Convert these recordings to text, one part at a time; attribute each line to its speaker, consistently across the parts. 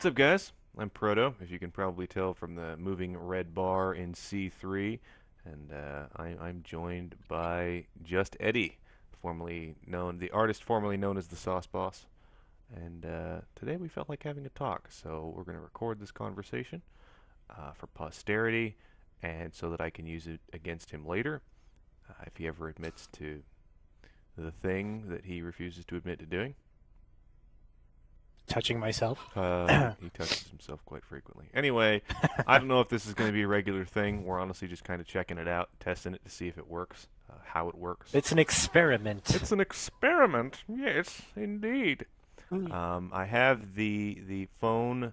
Speaker 1: What's up, guys? I'm Proto, as you can probably tell from the moving red bar in C3, and I'm joined by Just Eddie, the artist formerly known as the Sauce Boss. And today we felt like having a talk, so we're going to record this conversation for posterity, and so that I can use it against him later if he ever admits to the thing that he refuses to admit to doing.
Speaker 2: Touching myself.
Speaker 1: He touches himself quite frequently. Anyway, I don't know if this is going to be a regular thing. We're honestly just kind of checking it out, testing it to see if it works, how it works.
Speaker 2: It's an experiment.
Speaker 1: It's an experiment, yes, indeed. I have the phone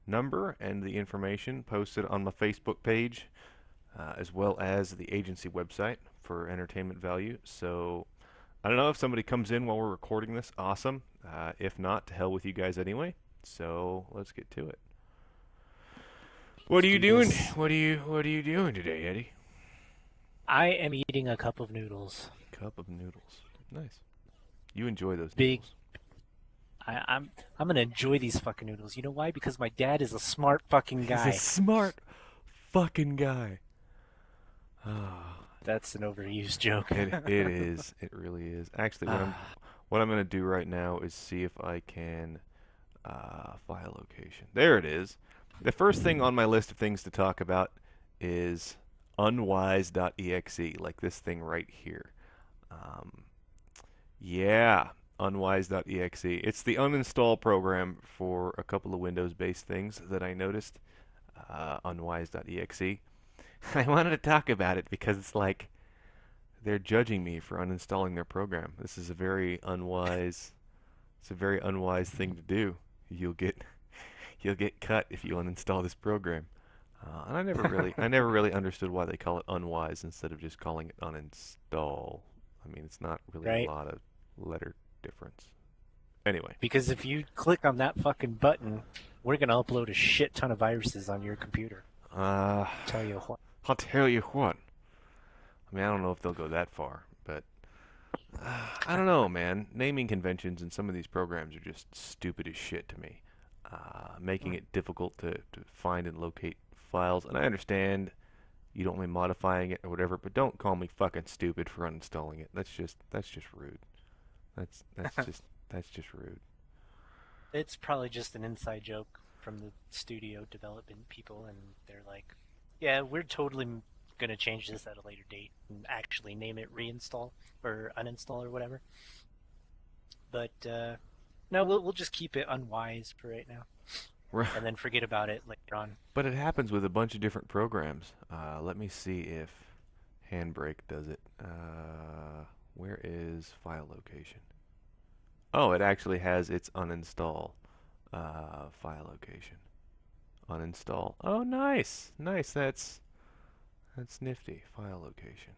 Speaker 1: number and the information posted on my Facebook page, as well as the agency website for entertainment value. So I don't know if somebody comes in while we're recording this. Awesome. If not, to hell with you guys anyway. So let's get to it. What are you doing? What are you doing today, Eddie?
Speaker 2: I am eating a cup of noodles.
Speaker 1: Cup of noodles. Nice. You enjoy those
Speaker 2: Big.
Speaker 1: noodles.
Speaker 2: I'm gonna enjoy these fucking noodles. You know why? Because my dad is a smart fucking guy.
Speaker 1: He's a smart fucking guy. Ah.
Speaker 2: That's an overused joke.
Speaker 1: It is. It really is. Actually, what I'm going to do right now is see if I can file location. There it is. The first thing on my list of things to talk about is unwise.exe, like this thing right here. Yeah, unwise.exe. It's the uninstall program for a couple of Windows-based things that I noticed. Unwise.exe. I wanted to talk about it because it's like they're judging me for uninstalling their program. This is a very unwise. It's a very unwise thing to do. You'll get cut if you uninstall this program. And I never really understood why they call it unwise instead of just calling it uninstall. I mean, it's not really
Speaker 2: Right.
Speaker 1: a lot of letter difference. Anyway.
Speaker 2: Because if you click on that fucking button, we're gonna upload a shit ton of viruses on your computer. Tell you what.
Speaker 1: I'll tell you what. I mean, I don't know if they'll go that far, but I don't know, man. Naming conventions in some of these programs are just stupid as shit to me, making it difficult to find and locate files. And I understand you don't mind modifying it or whatever, but don't call me fucking stupid for uninstalling it. That's just rude. That's just rude.
Speaker 2: It's probably just an inside joke from the studio development people, and they're like, yeah, we're totally going to change this at a later date and actually name it reinstall or uninstall or whatever. But no, we'll just keep it unwise for right now,
Speaker 1: Right.
Speaker 2: and then forget about it later on.
Speaker 1: But it happens with a bunch of different programs. Let me see if Handbrake does it. Where is file location? Oh, it actually has its uninstall file location. Uninstall. Oh, nice. Nice. That's nifty. File location.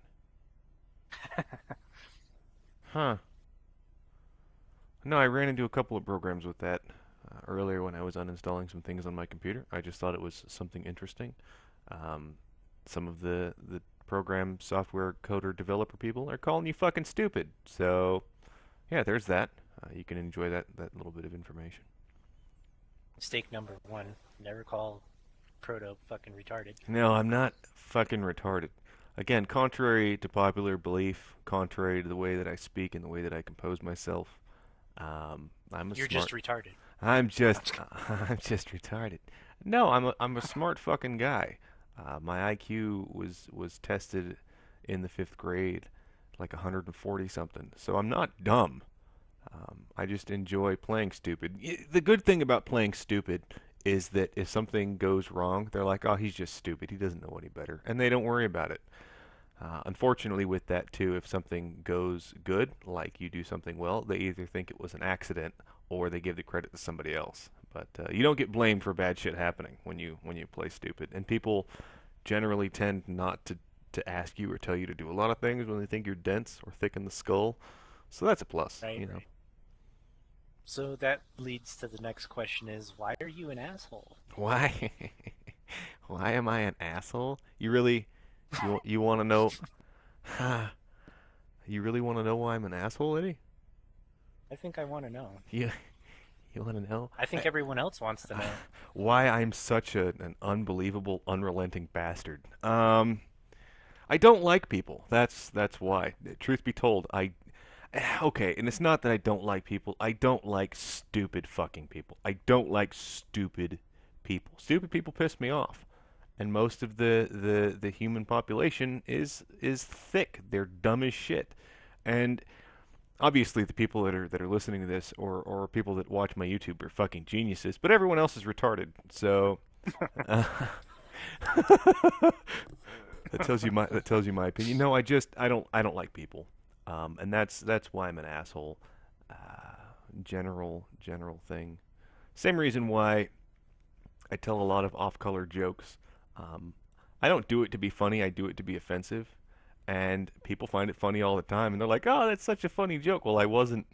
Speaker 1: Huh. No, I ran into a couple of programs with that earlier when I was uninstalling some things on my computer. I just thought it was something interesting. Some of the program software coder developer people are calling you fucking stupid. So, yeah, there's that. You can enjoy that little bit of information.
Speaker 2: Mistake number one: never call Proto fucking retarded.
Speaker 1: No, I'm not fucking retarded. Again, contrary to popular belief, contrary to the way that I speak and the way that I compose myself, I'm a
Speaker 2: You're
Speaker 1: smart.
Speaker 2: just retarded.
Speaker 1: I'm just I'm just retarded. No, I'm a smart fucking guy. My IQ was tested in the 5th grade, like 140 something. So I'm not dumb. I just enjoy playing stupid. The good thing about playing stupid is that if something goes wrong, they're like, oh, he's just stupid. He doesn't know any better. And they don't worry about it. Unfortunately, with that, too, if something goes good, like you do something well, they either think it was an accident or they give the credit to somebody else. But you don't get blamed for bad shit happening when you play stupid. And people generally tend not to ask you or tell you to do a lot of things when they think you're dense or thick in the skull. So that's a plus,
Speaker 2: Right,
Speaker 1: you know.
Speaker 2: right. So that leads to the next question: is why are you an asshole?
Speaker 1: Why? Why am I an asshole? You want to know? You really want to know why I'm an asshole, Eddie?
Speaker 2: I think I want to know.
Speaker 1: You You want to know?
Speaker 2: I think everyone else wants to know.
Speaker 1: Why I'm such an unbelievable, unrelenting bastard. I don't like people. That's why. Truth be told, I okay, and it's not that I don't like people. I don't like stupid fucking people. I don't like stupid people. Stupid people piss me off. And most of the human population is thick. They're dumb as shit. And obviously the people that are listening to this or people that watch my YouTube are fucking geniuses, but everyone else is retarded. So uh, that tells you my opinion. No, I don't like people, and that's why I'm an asshole. Uh, general thing. Same reason why I tell a lot of off-color jokes. Um, I don't do it to be funny. I do it to be offensive, and people find it funny all the time, and they're like, "Oh, that's such a funny joke." Well, I wasn't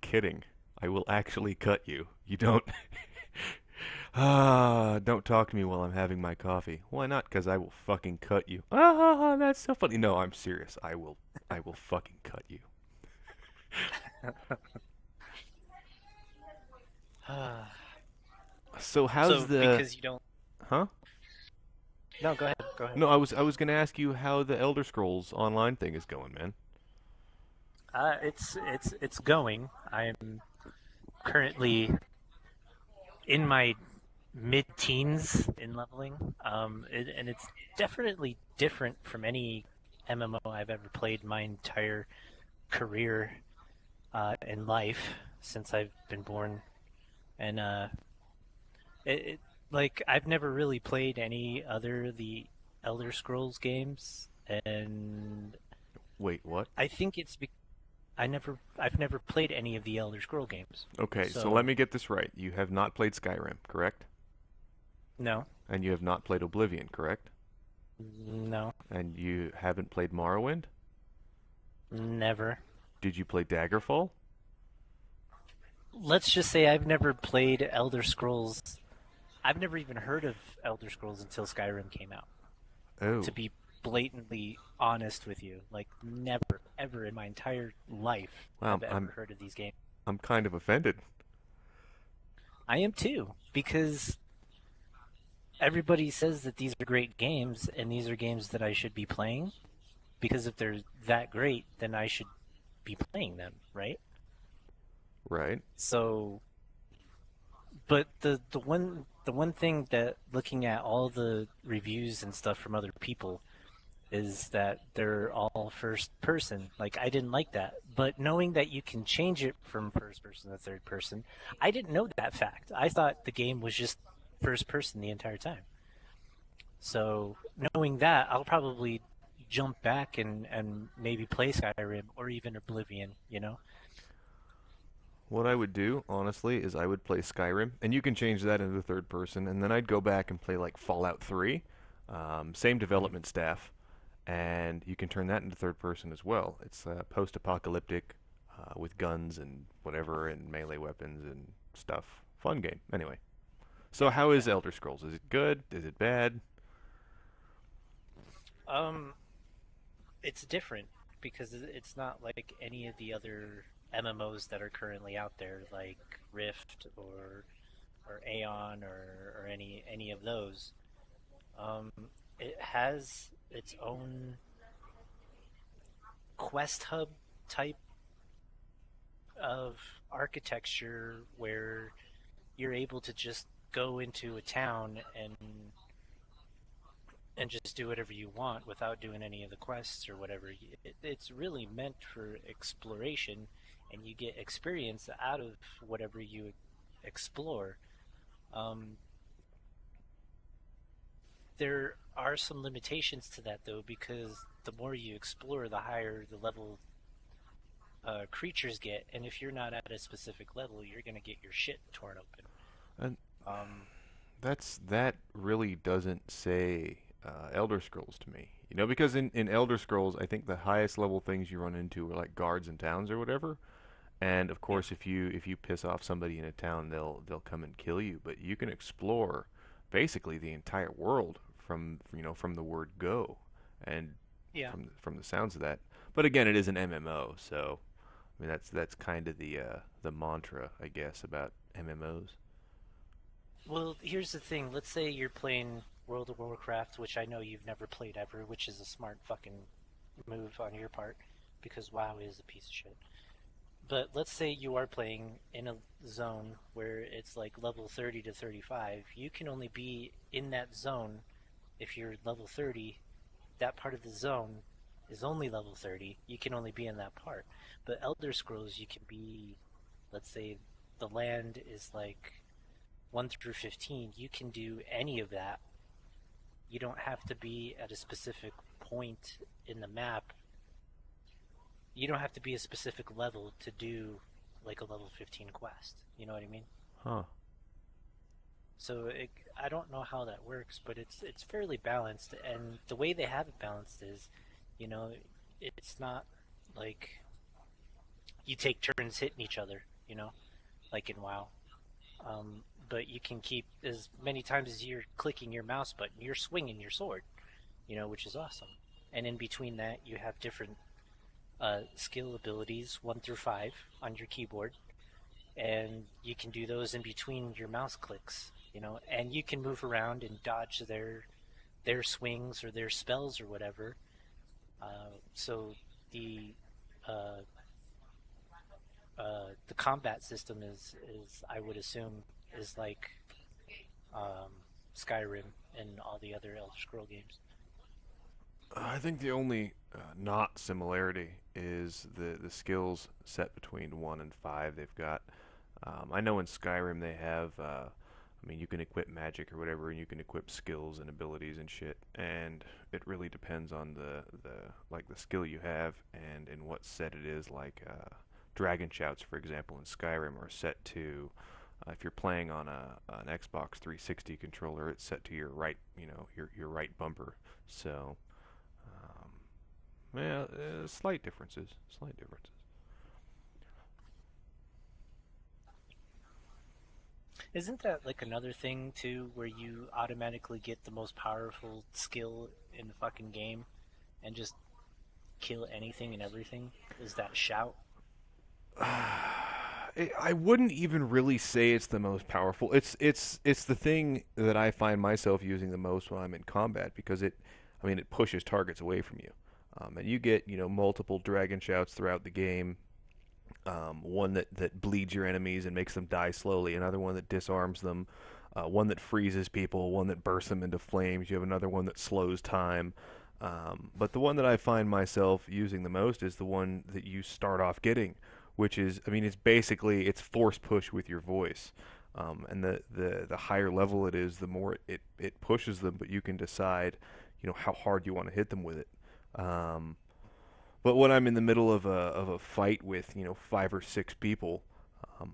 Speaker 1: kidding. I will actually cut you. You don't. Don't talk to me while I'm having my coffee. Why not? Because I will fucking cut you. That's so funny. No, I'm serious. I will fucking cut you. So how's
Speaker 2: So
Speaker 1: the,
Speaker 2: because you don't.
Speaker 1: huh?
Speaker 2: No, go ahead. Go ahead.
Speaker 1: No, I was gonna ask you how the Elder Scrolls Online thing is going, man.
Speaker 2: It's going. I'm currently in my mid-teens in leveling, and it's definitely different from any MMO I've ever played my entire career in life since I've been born, and it like I've never really played any other the Elder Scrolls games, and
Speaker 1: Wait, what?
Speaker 2: I think I've never played any of the Elder Scroll games,
Speaker 1: Okay, so let
Speaker 2: so
Speaker 1: me get this right. You have not played Skyrim, correct?
Speaker 2: no,
Speaker 1: And you have not played Oblivion, correct?
Speaker 2: no,
Speaker 1: And you haven't played Morrowind?
Speaker 2: never.
Speaker 1: Did you play Daggerfall?
Speaker 2: Let's just say I've never played Elder Scrolls. I've never even heard of Elder Scrolls until Skyrim came out. To
Speaker 1: Oh,
Speaker 2: be blatantly honest with you, like never, ever in my entire life
Speaker 1: wow,
Speaker 2: have I
Speaker 1: I'm
Speaker 2: ever heard of these games.
Speaker 1: I'm kind of offended.
Speaker 2: I am too, because everybody says that these are great games, and these are games that I should be playing. Because if they're that great, then I should be playing them, right?
Speaker 1: Right?
Speaker 2: So, but the one thing that looking at all the reviews and stuff from other people is that they're all first person. Like I didn't like that, but knowing that you can change it from first person to third person, I didn't know that fact. I thought the game was just first person the entire time. So knowing that, I'll probably jump back and maybe play Skyrim or even Oblivion. You know?
Speaker 1: What I would do, honestly, is I would play Skyrim, and you can change that into third person, and then I'd go back and play like Fallout 3, same
Speaker 2: Mm-hmm.
Speaker 1: development staff, and you can turn that into third person as well. It's post-apocalyptic with guns and whatever, and melee weapons and stuff. Fun game. Anyway, so how
Speaker 2: Yeah.
Speaker 1: is Elder Scrolls? Is it good? Is it bad?
Speaker 2: Um, it's different because it's not like any of the other MMOs that are currently out there, like Rift or Aeon or any of those. Um, it has its own quest hub type of architecture where you're able to just go into a town and just do whatever you want without doing any of the quests or whatever. It's really meant for exploration, and you get experience out of whatever you explore. Um, there are some limitations to that though, because the more you explore, the higher the level creatures get, and if you're not at a specific level, you're gonna get your shit torn open.
Speaker 1: And
Speaker 2: Um,
Speaker 1: that really doesn't say Elder Scrolls to me. Because in Elder Scrolls, I think the highest level things you run into are like guards in towns or whatever. And of
Speaker 2: yeah,
Speaker 1: course, if you piss off somebody in a town, they'll come and kill you. But you can explore basically the entire world from the word go, and
Speaker 2: yeah,
Speaker 1: from the sounds of that. But again, it is an MMO, so I mean, that's kind of the mantra, I guess, about MMOs.
Speaker 2: Well, here's the thing. Let's say you're playing World of Warcraft, which I know you've never played ever, which is a smart fucking move on your part, because WoW is a piece of shit. But let's say you are playing in a zone where it's like level 30 to 35. You can only be in that zone if you're level 30. That part of the zone is only level 30. You can only be in that part. But Elder Scrolls, you can be, let's say the land is like 1 through 15. You can do any of that. You don't have to be at a specific point in the map. You don't have to be a specific level to do like a level 15 quest. You know what I mean?
Speaker 1: Huh.
Speaker 2: I don't know how that works, but it's fairly balanced. And the way they have it balanced is, you know, it's not like you take turns hitting each other. You know, like in WoW. But you can keep as many times as you're clicking your mouse button, you're swinging your sword. You know, which is awesome. And in between that, you have different skill abilities, 1 through 5, on your keyboard, and you can do those in between your mouse clicks. You know, and you can move around and dodge their swings or their spells or whatever. So the uh, the combat system is I would assume is like um, Skyrim and all the other Elder Scroll games.
Speaker 1: I think the only not similarity is the skills set between 1 and 5 they've got. I know in Skyrim they have, I mean, you can equip magic or whatever, and you can equip skills and abilities and shit. And it really depends on the skill you have and in what set it is. Like dragon shouts, for example, in Skyrim are set to. If you're playing on an Xbox 360 controller, it's set to your right, your right bumper. So yeah, slight differences. Slight differences.
Speaker 2: Isn't that like another thing too, where you automatically get the most powerful skill in the fucking game and just kill anything and everything? Is that shout?
Speaker 1: I wouldn't even really say it's the most powerful. It's the thing that I find myself using the most when I'm in combat because I mean, it pushes targets away from you, and you get multiple dragon shouts throughout the game. One that bleeds your enemies and makes them die slowly. Another one that disarms them. One that freezes people. One that bursts them into flames. You have another one that slows time. But the one that I find myself using the most is the one that you start off getting, which is, I mean, it's force push with your voice. And the higher level it is, the more it pushes them, but you can decide, how hard you want to hit them with it. But when I'm in the middle of a fight with 5 or 6 people,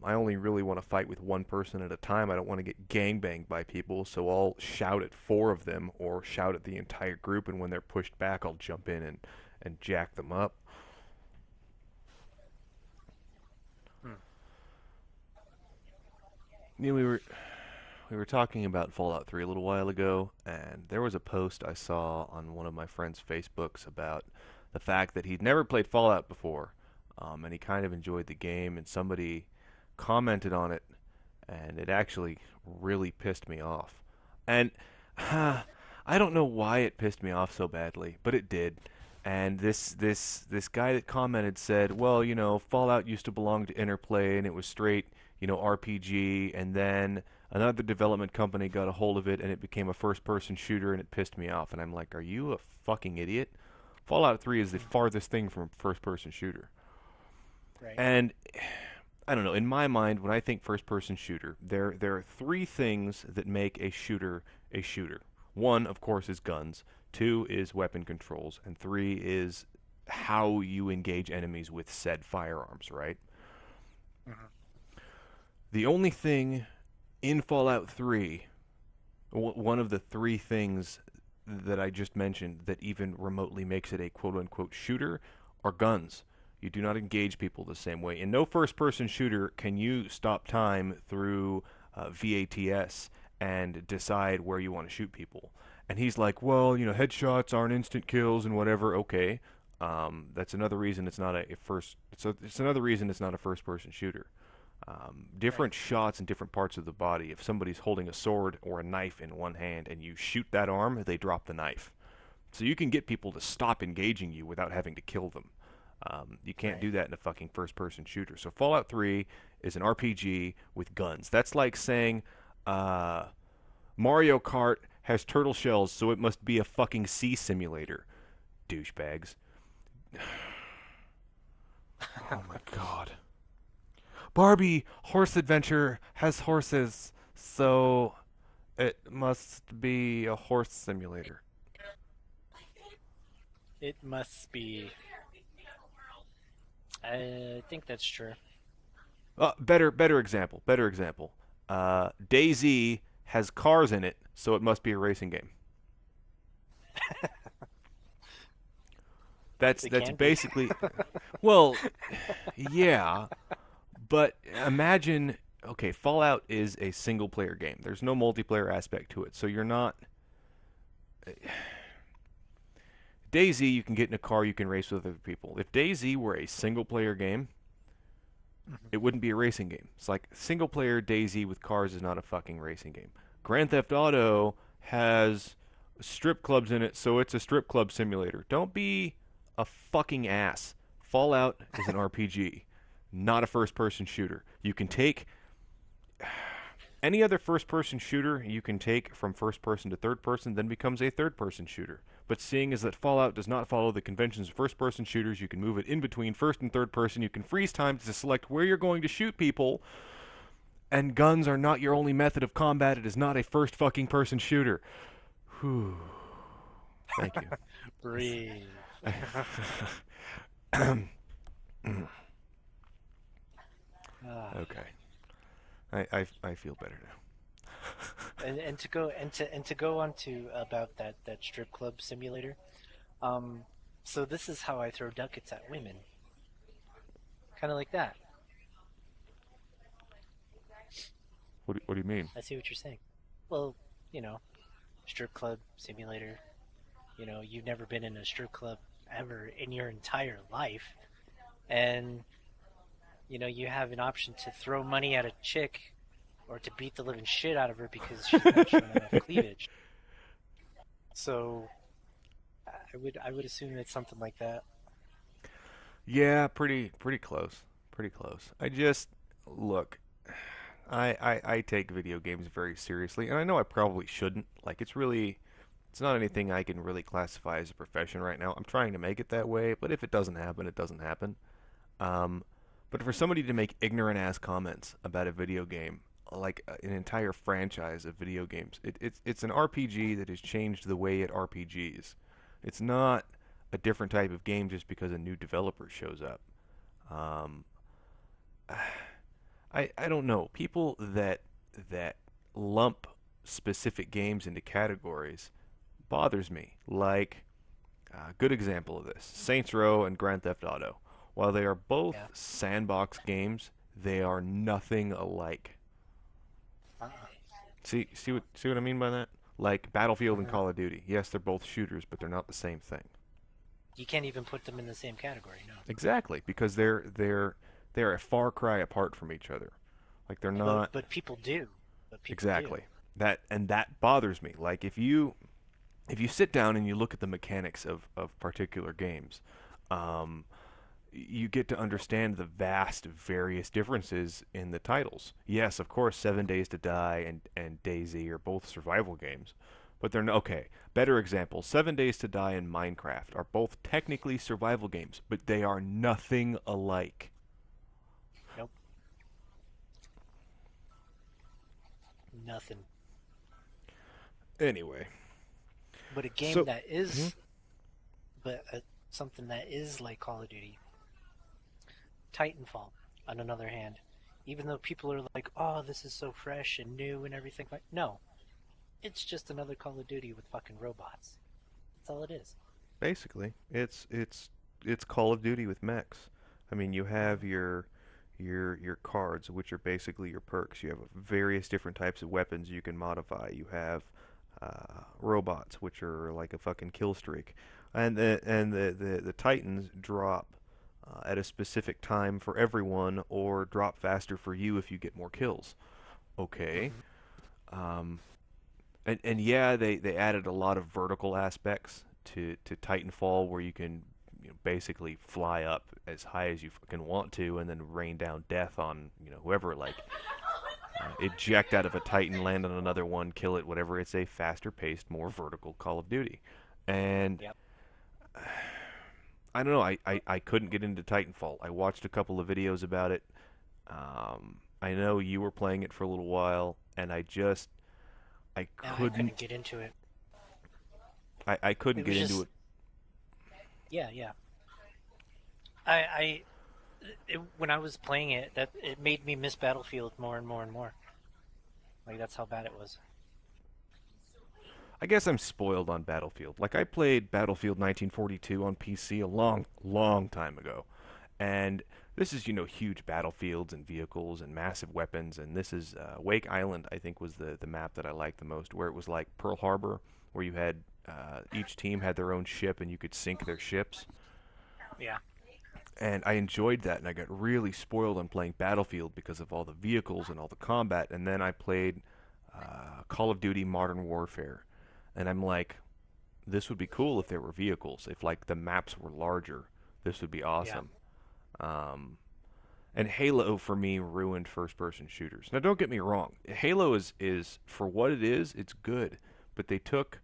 Speaker 1: I only really want to fight with one person at a time. I don't want to get gangbanged by people, so I'll shout at 4 of them or shout at the entire group. And when they're pushed back, I'll jump in and jack them up.
Speaker 2: Hmm.
Speaker 1: We were talking about Fallout 3 a little while ago, and there was a post I saw on one of my friend's Facebooks about the fact that he'd never played Fallout before, and he kind of enjoyed the game, and somebody commented on it, and it actually really pissed me off. And I don't know why it pissed me off so badly, but it did. And this guy that commented said, "Well, Fallout used to belong to Interplay, and it was straight, RPG, and then another development company got a hold of it, and it became a first-person shooter, and it pissed me off." And I'm like, "Are you a fucking idiot? Fallout 3 is the
Speaker 2: Hmm.
Speaker 1: farthest thing from a first-person shooter."
Speaker 2: Right.
Speaker 1: And I don't know. In my mind, when I think first-person shooter, there are 3 things that make a shooter a shooter. One, of course, is guns. Two is weapon controls, and three is how you engage enemies with said firearms. Right.
Speaker 2: Hmm.
Speaker 1: The only thing in Fallout 3, one of the 3 things that I just mentioned that even remotely makes it a quote-unquote shooter, are guns. You do not engage people the same way. In no first-person shooter can you stop time through VATS and decide where you want to shoot people. And he's like, "Well, headshots aren't instant kills and whatever." Okay, That's another reason it's not a first. So it's another reason it's not a first-person shooter.
Speaker 2: Right.
Speaker 1: Different shots in different parts of the body. If somebody's holding a sword or a knife in one hand and you shoot that arm, they drop the knife. So you can get people to stop engaging you without having to kill them. You can't
Speaker 2: Right.
Speaker 1: do that in a fucking first-person shooter. So Fallout 3 is an RPG with guns. That's like saying uh, Mario Kart has turtle shells, so it must be a fucking sea simulator. Douchebags. Oh my god. Barbie Horse Adventure has horses, so it must be a horse simulator.
Speaker 2: It must be. I think that's true.
Speaker 1: Better example. Better example. DayZ has cars in it, so it must be a racing game. That's
Speaker 2: It
Speaker 1: that's
Speaker 2: can be.
Speaker 1: basically, well, yeah, but imagine, okay, Fallout is a single player game. There's no multiplayer aspect to it, so you're not. DayZ, you can get in a car, you can race with other people. If DayZ were a single player game,
Speaker 2: Mhm.
Speaker 1: it wouldn't be a racing game. It's like single player DayZ with cars is not a fucking racing game. Grand Theft Auto has strip clubs in it, so it's a strip club simulator. Don't be a fucking ass. Fallout is an RPG, not a first person shooter. You can take any other first person shooter you can take from first person to third person, then becomes a third person shooter. But seeing as that Fallout does not follow the conventions of first person shooters, you can move it in between first and third person. You can freeze time to select where you're going to shoot people, and guns are not your only method of combat. It is not a first fucking person shooter. Whew. Thank you.
Speaker 2: Breathe. Ah.
Speaker 1: Okay. I feel better now.
Speaker 2: And to go and to go on to about that strip club simulator. Um, so this is how I throw ducats at women, kind of like that.
Speaker 1: What do you mean?
Speaker 2: I see what you're saying. Well, you know, strip club simulator. You've never been in a strip club ever in your entire life, and you have an option to throw money at a chick or to beat the living shit out of her because she's not showing enough cleavage. So I would assume it's something like that.
Speaker 1: Yeah, pretty close. Pretty close. I just look. I take video games very seriously, and I know I probably shouldn't. Like, it's not anything I can really classify as a profession right now. I'm trying to make it that way, but if it doesn't happen, it doesn't happen. Um, but for somebody to make ignorant ass comments about a video game, like an entire franchise of video games, it's an RPG that has changed the way it RPGs. It's not a different type of game just because a new developer shows up. Um, I don't know. People that lump specific games into categories bothers me. Like a good example of this, Saints Row and Grand Theft Auto. While they are both
Speaker 2: Yeah.
Speaker 1: sandbox games, they are nothing alike.
Speaker 2: Uh-uh.
Speaker 1: See what I mean by that? Like Battlefield and
Speaker 2: Mhm.
Speaker 1: Call of Duty. Yes, they're both shooters, but they're not the same thing.
Speaker 2: You can't even put them in the same category. No.
Speaker 1: Exactly, because they're a far cry apart from each other. Like they're
Speaker 2: But
Speaker 1: not
Speaker 2: but people do. But people do.
Speaker 1: exactly. That bothers me. Like if you sit down and you look at the mechanics of particular games, um, you get to understand the vast various differences in the titles. Yes, of course, Seven Days to Die and DayZ are both survival games, but they're okay. Better example, Seven Days to Die and Minecraft are both technically survival games, but they are nothing alike.
Speaker 2: Nope. Nothing.
Speaker 1: Anyway,
Speaker 2: But a game
Speaker 1: so
Speaker 2: that
Speaker 1: mhm.
Speaker 2: is, but something that is like Call of Duty, Titanfall. On another hand, even though people are like, "Oh, this is so fresh and new and everything," like, no, it's just another Call of Duty with fucking robots. That's all it is.
Speaker 1: Basically, it's Call of Duty with mechs. I mean, you have
Speaker 2: Mhm.
Speaker 1: your cards, which are basically your perks. You have various different types of weapons you can modify. You have robots, which are like a fucking kill streak. And the Titans drop at a specific time for everyone, or drop faster for you if you get more kills. Okay.
Speaker 2: Hmm.
Speaker 1: Um, and yeah, they added a lot of vertical aspects to Titanfall, where you can basically fly up as high as you fucking want to, and then rain down death on whoever, like eject out of a Titan, land on another one, kill it, whatever. It's a faster paced, more vertical Call of Duty, and
Speaker 2: Yep.
Speaker 1: I don't know. I couldn't get into Titanfall. I watched a couple of videos about it. I know you were playing it for a little while, and I
Speaker 2: Yeah, I
Speaker 1: couldn't
Speaker 2: couldn't get into it.
Speaker 1: I couldn't
Speaker 2: It
Speaker 1: get
Speaker 2: was
Speaker 1: into
Speaker 2: just
Speaker 1: it.
Speaker 2: yeah, yeah. I when I was playing it, that it made me miss Battlefield more and more and more. Like that's how bad it was.
Speaker 1: I guess I'm spoiled on Battlefield. Like, I played Battlefield 1942 on PC a long, long time ago, and this is huge battlefields and vehicles and massive weapons. And this is Wake Island. I think was the map that I liked the most, where it was like Pearl Harbor, where you had each team had their own ship and you could sink their ships.
Speaker 2: Yeah.
Speaker 1: And I enjoyed that, and I got really spoiled on playing Battlefield because of all the vehicles and all the combat. And then I played Call of Duty Modern Warfare, and I'm like, this would be cool if there were vehicles. If like the maps were larger, this would be
Speaker 2: Yeah.
Speaker 1: awesome. Um, and Halo for me ruined first-person shooters. Now don't get me wrong, Halo is for what it is, it's good. But they took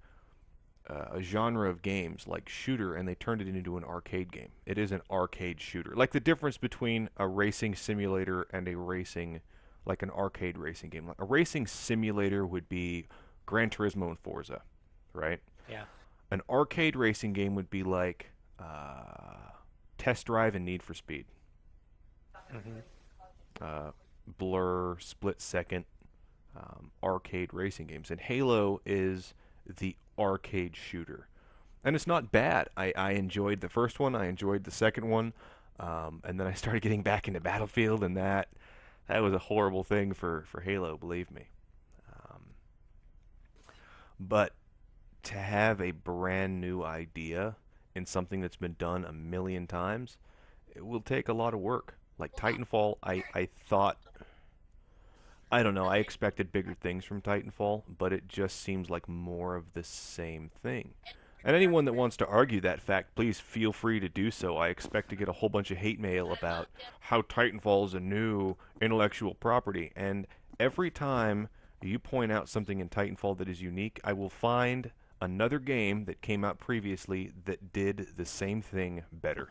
Speaker 1: a genre of games like shooter and they turned it into an arcade game. It is an arcade shooter. Like the difference between a racing simulator and a racing, like an arcade racing game. Like a racing simulator would be Gran Turismo and Forza, right?
Speaker 2: Yeah.
Speaker 1: An arcade racing game would be like Test Drive and Need for Speed,
Speaker 2: Hmm.
Speaker 1: uh, Blur, Split Second, arcade racing games. And Halo is the arcade shooter. And it's not bad. I enjoyed the first one. I enjoyed the second one. And then I started getting back into Battlefield, and that was a horrible thing for Halo, believe me. Um, but to have a brand new idea in something that's been done a million times, it will take a lot of work. Like Titanfall, I thought, I don't know, I expected bigger things from Titanfall, but it just seems like more of the same thing. And anyone that wants to argue that fact, please feel free to do so. I expect to get a whole bunch of hate mail about how Titanfall is a new intellectual property. And every time you point out something in Titanfall that is unique, I will find another game that came out previously that did the same thing better.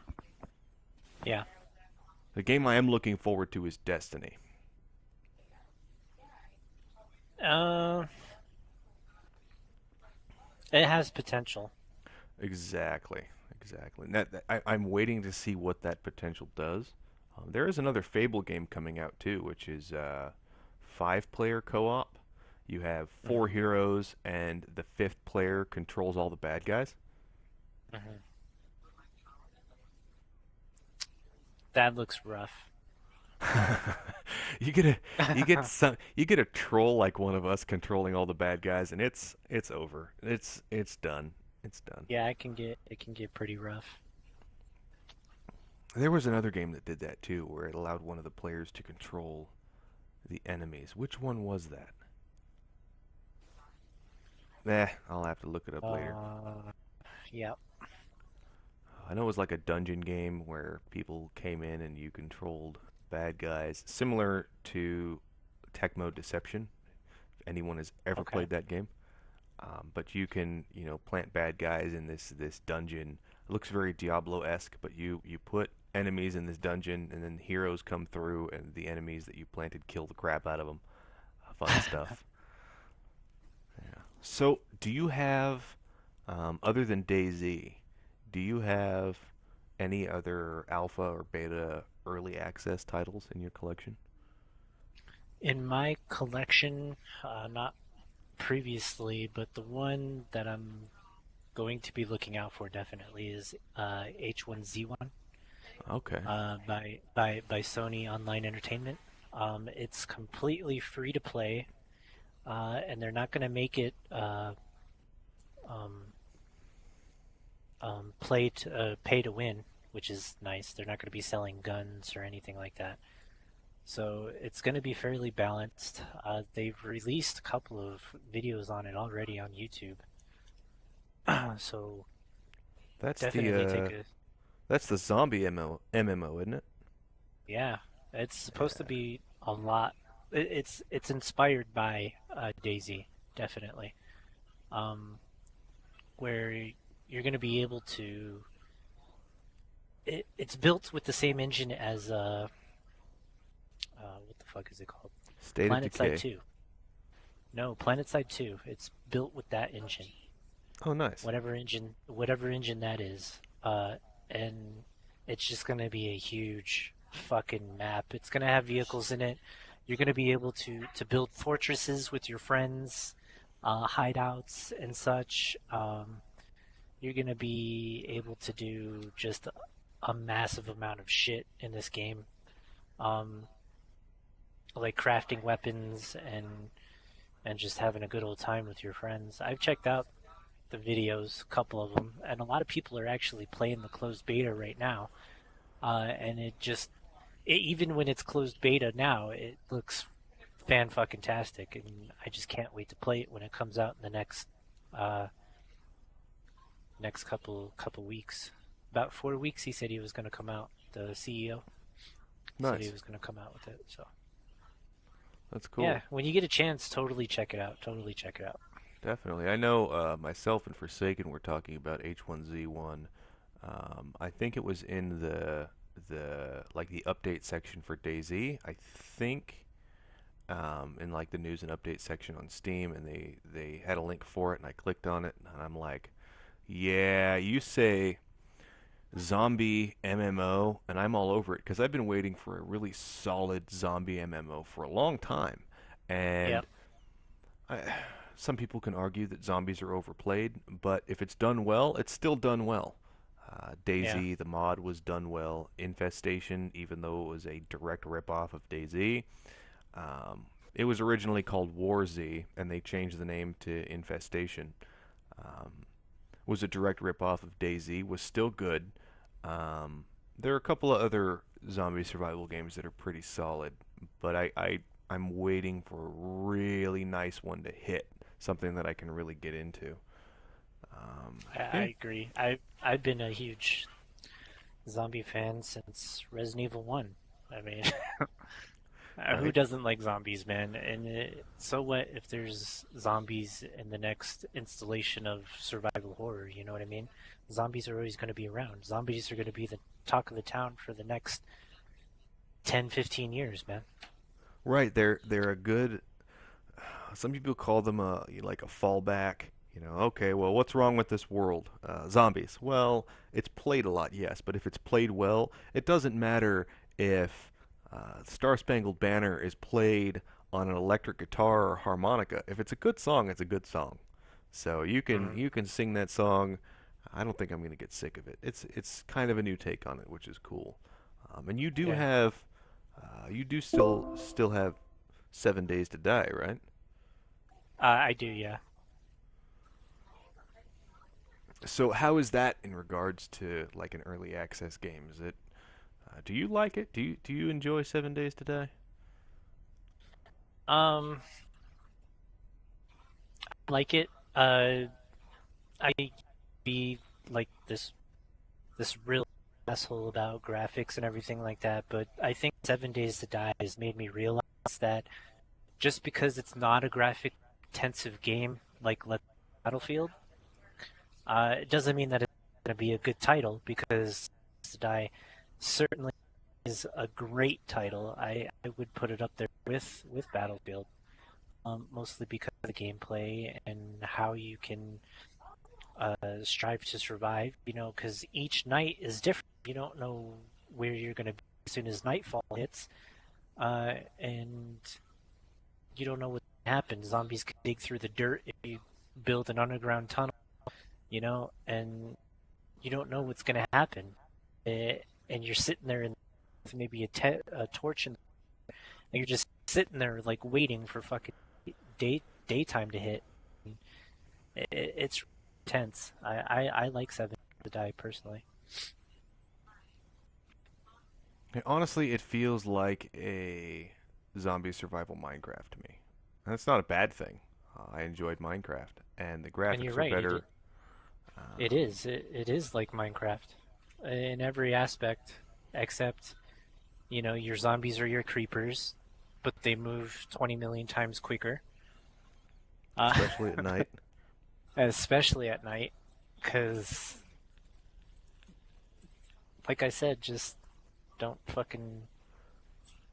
Speaker 2: Yeah.
Speaker 1: The game I am looking forward to is Destiny.
Speaker 2: Uh, it has potential.
Speaker 1: Exactly, exactly. I'm waiting to see what that potential does. There is another Fable game coming out too, which is five-player co-op. You have four
Speaker 2: Hmm.
Speaker 1: heroes, and the fifth player controls all the bad guys.
Speaker 2: Hmm. That looks rough.
Speaker 1: you get a you get a troll like one of us controlling all the bad guys, and it's over. It's done. It's done.
Speaker 2: Yeah, it can get pretty rough.
Speaker 1: There was another game that did that too, where it allowed one of the players to control the enemies. Which one was that? I'll have to look it up later.
Speaker 2: Uh, yeah.
Speaker 1: I know it was like a dungeon game where people came in and you controlled bad guys, similar to Tech Mode Deception. If anyone has ever
Speaker 2: Okay.
Speaker 1: played that game, but you can plant bad guys in this dungeon. It looks very Diablo-esque, but you put enemies in this dungeon, and then heroes come through, and the enemies that you planted kill the crap out of them. Fun stuff. Yeah. So, do you have, other than DayZ, do you have any other alpha or beta early access titles in your collection?
Speaker 2: In my collection, not previously, but the one that I'm going to be looking out for definitely is H1Z1
Speaker 1: Okay.
Speaker 2: by Sony Online Entertainment. It's completely free to play, and they're not going to make it um, pay to win, which is nice. They're not going to be selling guns or anything like that. So it's going to be fairly balanced. They've released a couple of videos on it already on YouTube. So
Speaker 1: That's the
Speaker 2: definitely take a
Speaker 1: that's the zombie MMO, isn't it?
Speaker 2: yeah. It's supposed to
Speaker 1: Yeah.
Speaker 2: be a lot. It's inspired by Daisy, definitely. Um, where you're going to be able to. It's built with the same engine as what the fuck is it called?
Speaker 1: State of
Speaker 2: PlanetSide
Speaker 1: Decay.
Speaker 2: 2. No, PlanetSide 2. It's built with that engine.
Speaker 1: Oh, nice.
Speaker 2: Whatever engine that is. And it's just going to be a huge fucking map. It's going to have vehicles in it. You're going to be able to build fortresses with your friends, hideouts and such. You're going to be able to do just a massive amount of shit in this game. Um, like crafting weapons and just having a good old time with your friends. I've checked out the videos, a couple of them, and a lot of people are actually playing the closed beta right now. And even when it's closed beta now, it looks fan fucking tastic, and I just can't wait to play it when it comes out in the uh, next couple weeks. About 4 weeks, he said he was going to come out. The CEO said he
Speaker 1: Nice.
Speaker 2: was going to come out with it. So
Speaker 1: That's
Speaker 2: yeah,
Speaker 1: cool.
Speaker 2: when you get a chance, totally check it out. Totally check it out.
Speaker 1: Definitely. I know myself and Forsaken were talking about H1Z1. I think it was in the like the update section for DayZ. I think in like the news and update section on Steam, and they had a link for it, and I clicked on it, and I'm like, yeah, you say zombie MMO, and I'm all over it because I've been waiting for a really solid zombie MMO for a long time,
Speaker 2: Yep.
Speaker 1: and I, some people can argue that zombies are overplayed, but if it's done well, it's still done well.
Speaker 2: Yeah.
Speaker 1: DayZ, the mod, was done well. Infestation, even though it was a direct ripoff of DayZ, it was originally called War Z, and they changed the name to Infestation. Um, was a direct ripoff of DayZ, was still good. There are a couple of other zombie survival games that are pretty solid, but I'm waiting for a really nice one to hit, something that I can really get into.
Speaker 2: I
Speaker 1: Yeah,
Speaker 2: agree. I've been a huge zombie fan since Resident Evil 1. I mean, who
Speaker 1: right.
Speaker 2: doesn't like zombies, man? And so what if there's zombies in the next installation of survival horror? You know what I mean? Zombies are always going to be around. Zombies are going to be the talk of the town for the next 10, 15 years, man.
Speaker 1: Right, they're a good. Some people call them a like a fallback. Okay, well, what's wrong with this world? Zombies. Well, it's played a lot, yes, but if it's played well, it doesn't matter if Star Spangled Banner is played on an electric guitar or harmonica. If it's a good song, it's a good song. So you can
Speaker 2: Mm,
Speaker 1: you can sing that song. I don't think I'm going to get sick of it. It's kind of a new take on it, which is cool. And
Speaker 2: yeah,
Speaker 1: you do still have 7 Days to Die, right?
Speaker 2: I do. Yeah.
Speaker 1: So how is that in regards to like an early access game? Is it do you like it? Do you enjoy 7 Days to Die?
Speaker 2: Um, like it. I be like this real asshole about graphics and everything like that, but I think 7 Days to Die has made me realize that just because it's not a graphic intensive game like Battlefield, it doesn't mean that it's going to be a good title because to Die certainly is a great title. I would put it up there with Battlefield, mostly because of the gameplay and how you can strive to survive. You know, because each night is different. You don't know where you're going to be as soon as nightfall hits, and you don't know what happens. Zombies can dig through the dirt if you build an underground tunnel. You know, and you don't know what's going to happen. And you're sitting there with maybe a torch, and you're just sitting there like waiting for fucking daytime to hit. It's tense. I like 7. to Die personally.
Speaker 1: Honestly, it feels like a zombie survival Minecraft to me. And that's not a bad thing. I enjoyed Minecraft, and the
Speaker 2: And you're
Speaker 1: graphics were
Speaker 2: right,
Speaker 1: better.
Speaker 2: it
Speaker 1: Um,
Speaker 2: is. It is like Minecraft in every aspect, except your zombies are your creepers, but they move 20 million times quicker. Uh,
Speaker 1: especially at night.
Speaker 2: especially at night, because, like I said, just don't fucking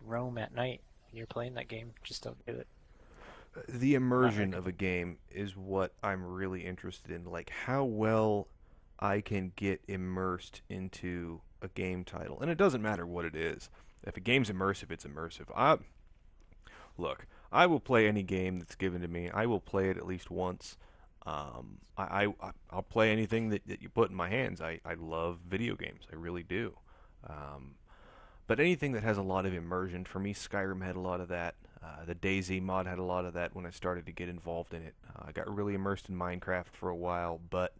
Speaker 2: roam at night when you're playing that game. Just don't do it.
Speaker 1: The
Speaker 2: Not
Speaker 1: immersion of a
Speaker 2: recommend.
Speaker 1: game is what I'm really interested in. Like how well I can get immersed into a game title. And it doesn't matter what it is. If a game's immersive, it's immersive. Look, I will play any game that's given to me. I will play it at least once. I'll play anything that you put in my hands. I love video games. I really do. Um, but anything that has a lot of immersion, for me, Skyrim had a lot of that. The DayZ mod had a lot of that when I started to get involved in it. I got really immersed in Minecraft for a while, but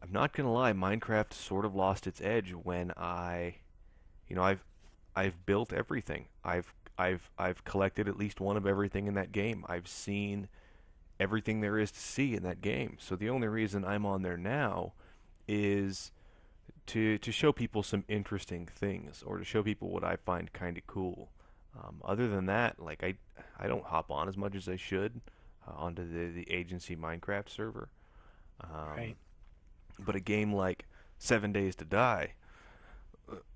Speaker 1: I'm not gonna lie, Minecraft sort of lost its edge when I've built everything. I've collected at least one of everything in that game. I've seen everything there is to see in that game. So the only reason I'm on there now is to show people some interesting things or to show people what I find kind of cool. Other than that, like I don't hop on as much as I should onto the agency Minecraft server. Um,
Speaker 2: Right.
Speaker 1: but a game like 7 Days to Die,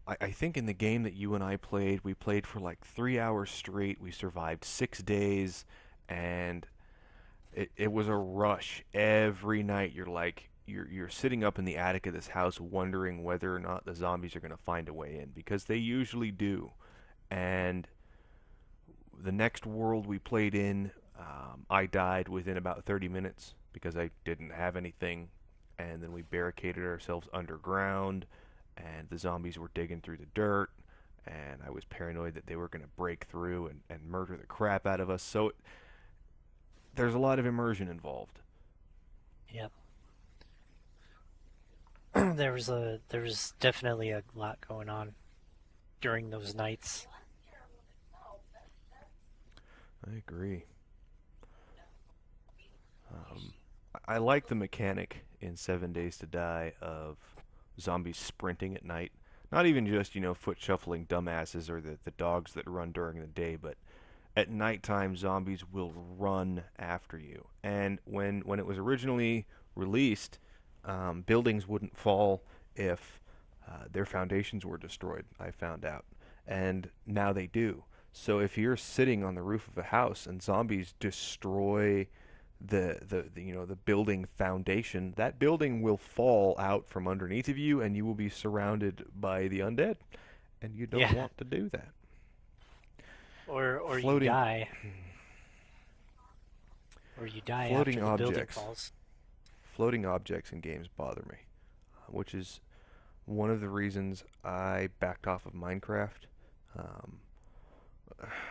Speaker 1: I think in the game that you and I played, we played for like 3 hours straight. We survived 6 days, and it was a rush every night. You're sitting up in the attic of this house wondering whether or not the zombies are going to find a way in because they usually do. And the next world we played in, I died within about 30 minutes because I didn't have anything. And then we barricaded ourselves underground, and the zombies were digging through the dirt. And I was paranoid that they were going to break through and murder the crap out of us. So there's a lot of immersion involved.
Speaker 2: Yeah. There was definitely a lot going on during those nights.
Speaker 1: I agree. Um, I like the mechanic in 7 Days to Die of zombies sprinting at night. Not even just, foot shuffling dumbasses or the dogs that run during the day, but at nighttime, zombies will run after you. And when it was originally released, buildings wouldn't fall if their foundations were destroyed, I found out. And now they do. So if you're sitting on the roof of a house and zombies destroy the building foundation, that building will fall out from underneath of you and you will be surrounded by the undead. And you don't
Speaker 2: Yeah.
Speaker 1: want to do that.
Speaker 2: Or you
Speaker 1: Floating
Speaker 2: die, or you die after
Speaker 1: floating
Speaker 2: the building
Speaker 1: objects.
Speaker 2: falls.
Speaker 1: Floating objects in games bother me, which is one of the reasons I backed off of Minecraft. Um,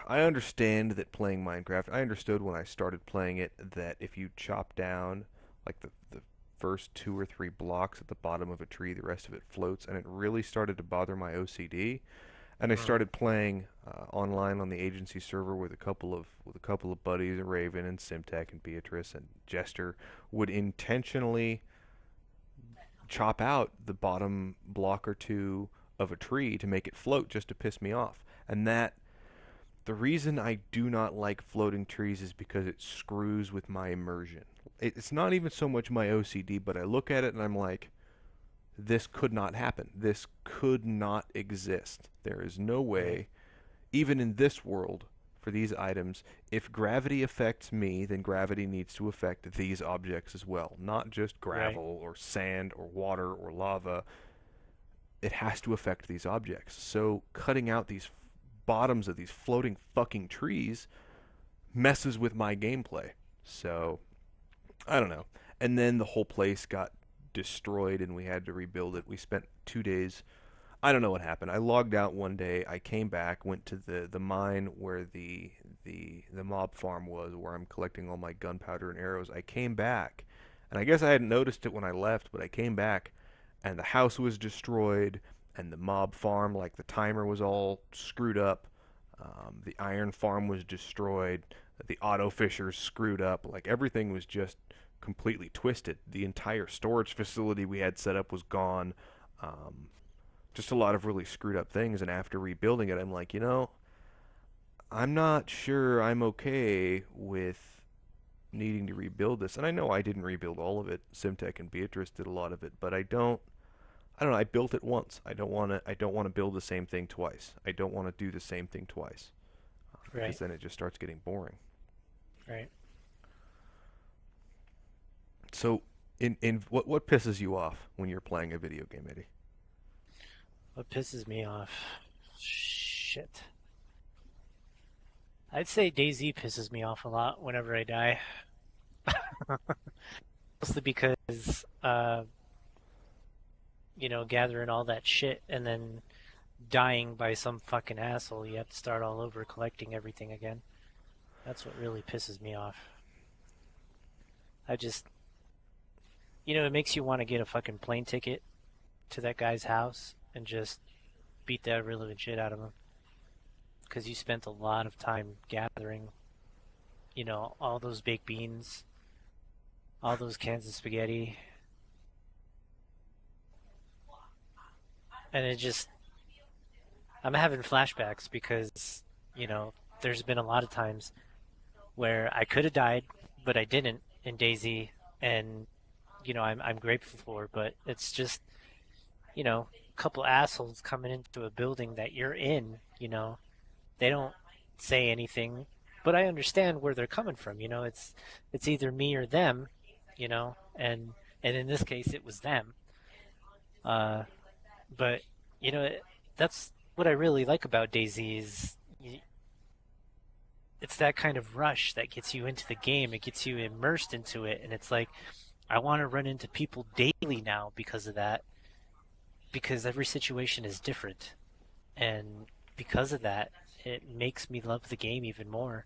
Speaker 1: I understand that playing Minecraft, I understood when I started playing it that if you chop down like the first two or three blocks at the bottom of a tree, the rest of it floats, and it really started to bother my OCD. And I
Speaker 2: Mm.
Speaker 1: started playing online on the agency server with a couple of buddies, Raven and Simtech and Beatrice and Jester would intentionally chop out the bottom block or two of a tree to make it float just to piss me off. And that the reason I do not like floating trees is because it screws with my immersion. It's not even so much my OCD, but I look at it and I'm like, this could not happen. This could not exist. There is no
Speaker 2: Right.
Speaker 1: way, even in this world, for these items, if gravity affects me, then gravity needs to affect these objects as well. Not just
Speaker 2: Right.
Speaker 1: gravel or sand or water or lava. It has to affect these objects. So cutting out these bottoms of these floating fucking trees messes with my gameplay. So I don't know. And then the whole place got destroyed and we had to rebuild it. We spent 2 days. I don't know what happened. I logged out one day. I came back, went to the mine where the mob farm was, where I'm collecting all my gunpowder and arrows. I came back, and I guess I hadn't noticed it when I left, but I came back, and the house was destroyed, and the mob farm, like the timer was all screwed up. The iron farm was destroyed. The auto fishers screwed up. Like everything was just completely twisted. The entire storage facility we had set up was gone. Um, just a lot of really screwed up things. And after rebuilding it, I'm like, I'm not sure I'm okay with needing to rebuild this. And I know I didn't rebuild all of it. Simtek and Beatrice did a lot of it, but I don't know, I built it once. I don't want to build the same thing twice. I don't want to do the same thing twice. Because
Speaker 2: Right,
Speaker 1: then it just starts getting boring.
Speaker 2: right.
Speaker 1: So in what pisses you off when you're playing a video game, Eddie?
Speaker 2: What pisses me off? Shit. I'd say DayZ pisses me off a lot whenever I die. Mostly because, gathering all that shit and then dying by some fucking asshole, you have to start all over collecting everything again. That's what really pisses me off. I just, it makes you want to get a fucking plane ticket to that guy's house and just beat the ever living shit out of him. Because you spent a lot of time gathering, all those baked beans, all those cans of spaghetti, and I'm having flashbacks because, you know, there's been a lot of times where I could have died, but I didn't in Daisy, and, I'm grateful for, but it's just, a couple assholes coming into a building that you're in, they don't say anything, but I understand where they're coming from. It's either me or them, and in this case it was them. Uh, but that's what I really like about Daisy is it's that kind of rush that gets you into the game. It gets you immersed into it, and it's like I want to run into people daily now because of that. Because every situation is different, and because of that, it makes me love the game even more.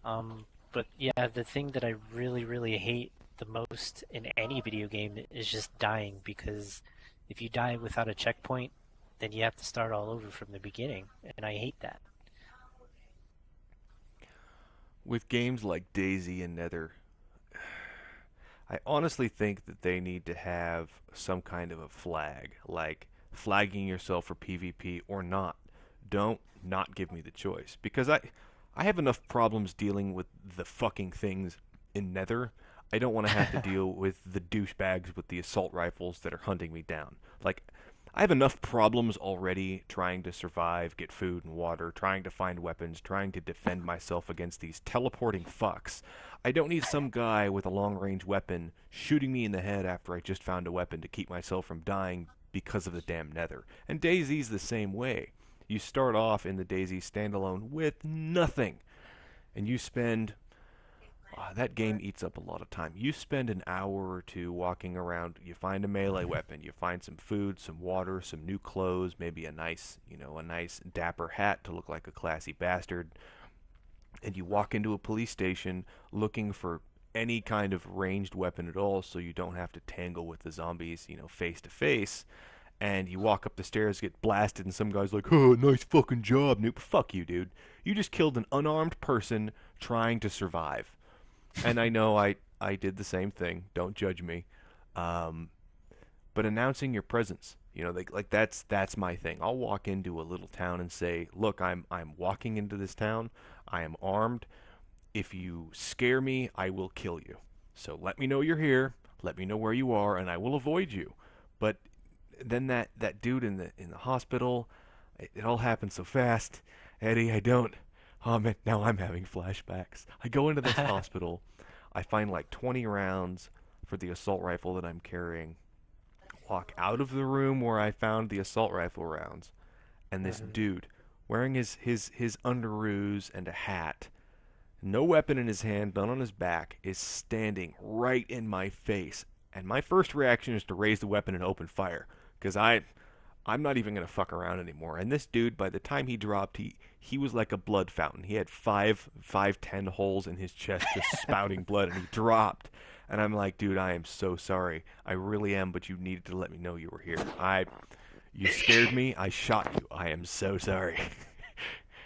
Speaker 2: But yeah, the thing that I really, really hate the most in any video game is just dying because if you die without a checkpoint, then you have to start all over from the beginning, and I hate that.
Speaker 1: With games like Daisy and Nether, I honestly think that they need to have some kind of a flag, like flagging yourself for PvP or not. Don't not give me the choice because I have enough problems dealing with the fucking things in Nether. I don't want to have to deal with the douchebags with the assault rifles that are hunting me down. Like I have enough problems already trying to survive, get food and water, trying to find weapons, trying to defend myself against these teleporting fucks. I don't need some guy with a long-range weapon shooting me in the head after I just found a weapon to keep myself from dying because of the damn Nether. And DayZ's the same way. You start off in the DayZ standalone with nothing, and you spend that game eats up a lot of time. You spend an hour or two walking around. You find a melee weapon. You find some food, some water, some new clothes, maybe a nice dapper hat to look like a classy bastard. And you walk into a police station looking for any kind of ranged weapon at all, so you don't have to tangle with the zombies, face to face. And you walk up the stairs, get blasted, and some guy's like, "Oh, nice fucking job, noob." Fuck you, dude. You just killed an unarmed person trying to survive. And I know I did the same thing. Don't judge me. Um, but announcing your presence, like that's my thing. I'll walk into a little town and say, "Look, I'm walking into this town. I am armed. If you scare me, I will kill you. So let me know you're here. Let me know where you are, and I will avoid you." But then that dude in the hospital, it all happened so fast. Eddie, I don't. Oh man, now I'm having flashbacks. I go into this hospital. I find like 20 rounds for the assault rifle that I'm carrying. Walk out of the room where I found the assault rifle rounds, and this
Speaker 2: Mhm.
Speaker 1: dude, wearing his underoos and a hat, no weapon in his hand, none on his back, is standing right in my face. And my first reaction is to raise the weapon and open fire, because I'm not even gonna fuck around anymore. And this dude, by the time he dropped, he was like a blood fountain. He had 10 holes in his chest, just spouting blood, and he dropped. And I'm like, dude, I am so sorry. I really am, but you needed to let me know you were here. You scared me. I shot you. I am so sorry.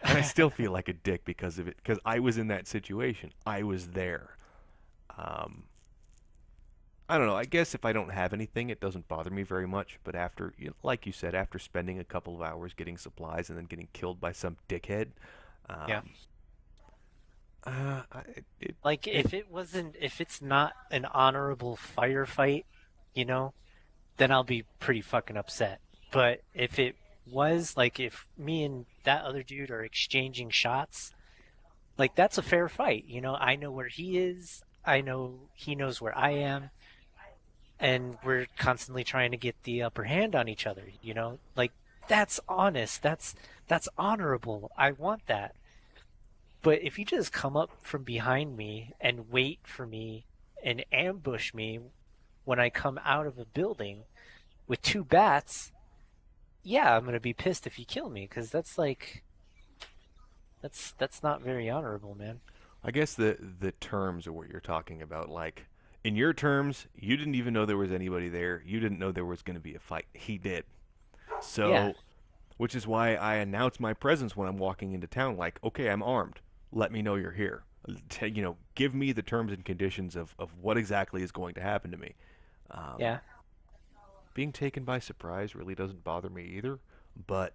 Speaker 1: And I still feel like a dick because of it, because I was in that situation. I was there. Um, I don't know. I guess if I don't have anything, it doesn't bother me very much. But after, like you said, after spending a couple of hours getting supplies and then getting killed by some dickhead,
Speaker 2: Yeah.
Speaker 1: um, it,
Speaker 2: Like
Speaker 1: it,
Speaker 2: if it's not an honorable firefight, you know, then I'll be pretty fucking upset. But if it was, like, if me and that other dude are exchanging shots, like, that's a fair fight. I know where he is. I know he knows where I am, and we're constantly trying to get the upper hand on each other. Like, that's honest. That's honorable. I want that. But if you just come up from behind me and wait for me and ambush me when I come out of a building with two bats, yeah, I'm gonna be pissed if you kill me, because that's like that's not very honorable, man.
Speaker 1: I guess the terms are what you're talking about. Like in your terms, you didn't even know there was anybody there. You didn't know there was going to be a fight. He did.
Speaker 2: Yeah,
Speaker 1: So, which is why I announce my presence when I'm walking into town. Like, okay, I'm armed. Let me know you're here. Give me the terms and conditions of what exactly is going to happen to me. Um,
Speaker 2: yeah.
Speaker 1: Being taken by surprise really doesn't bother me either. But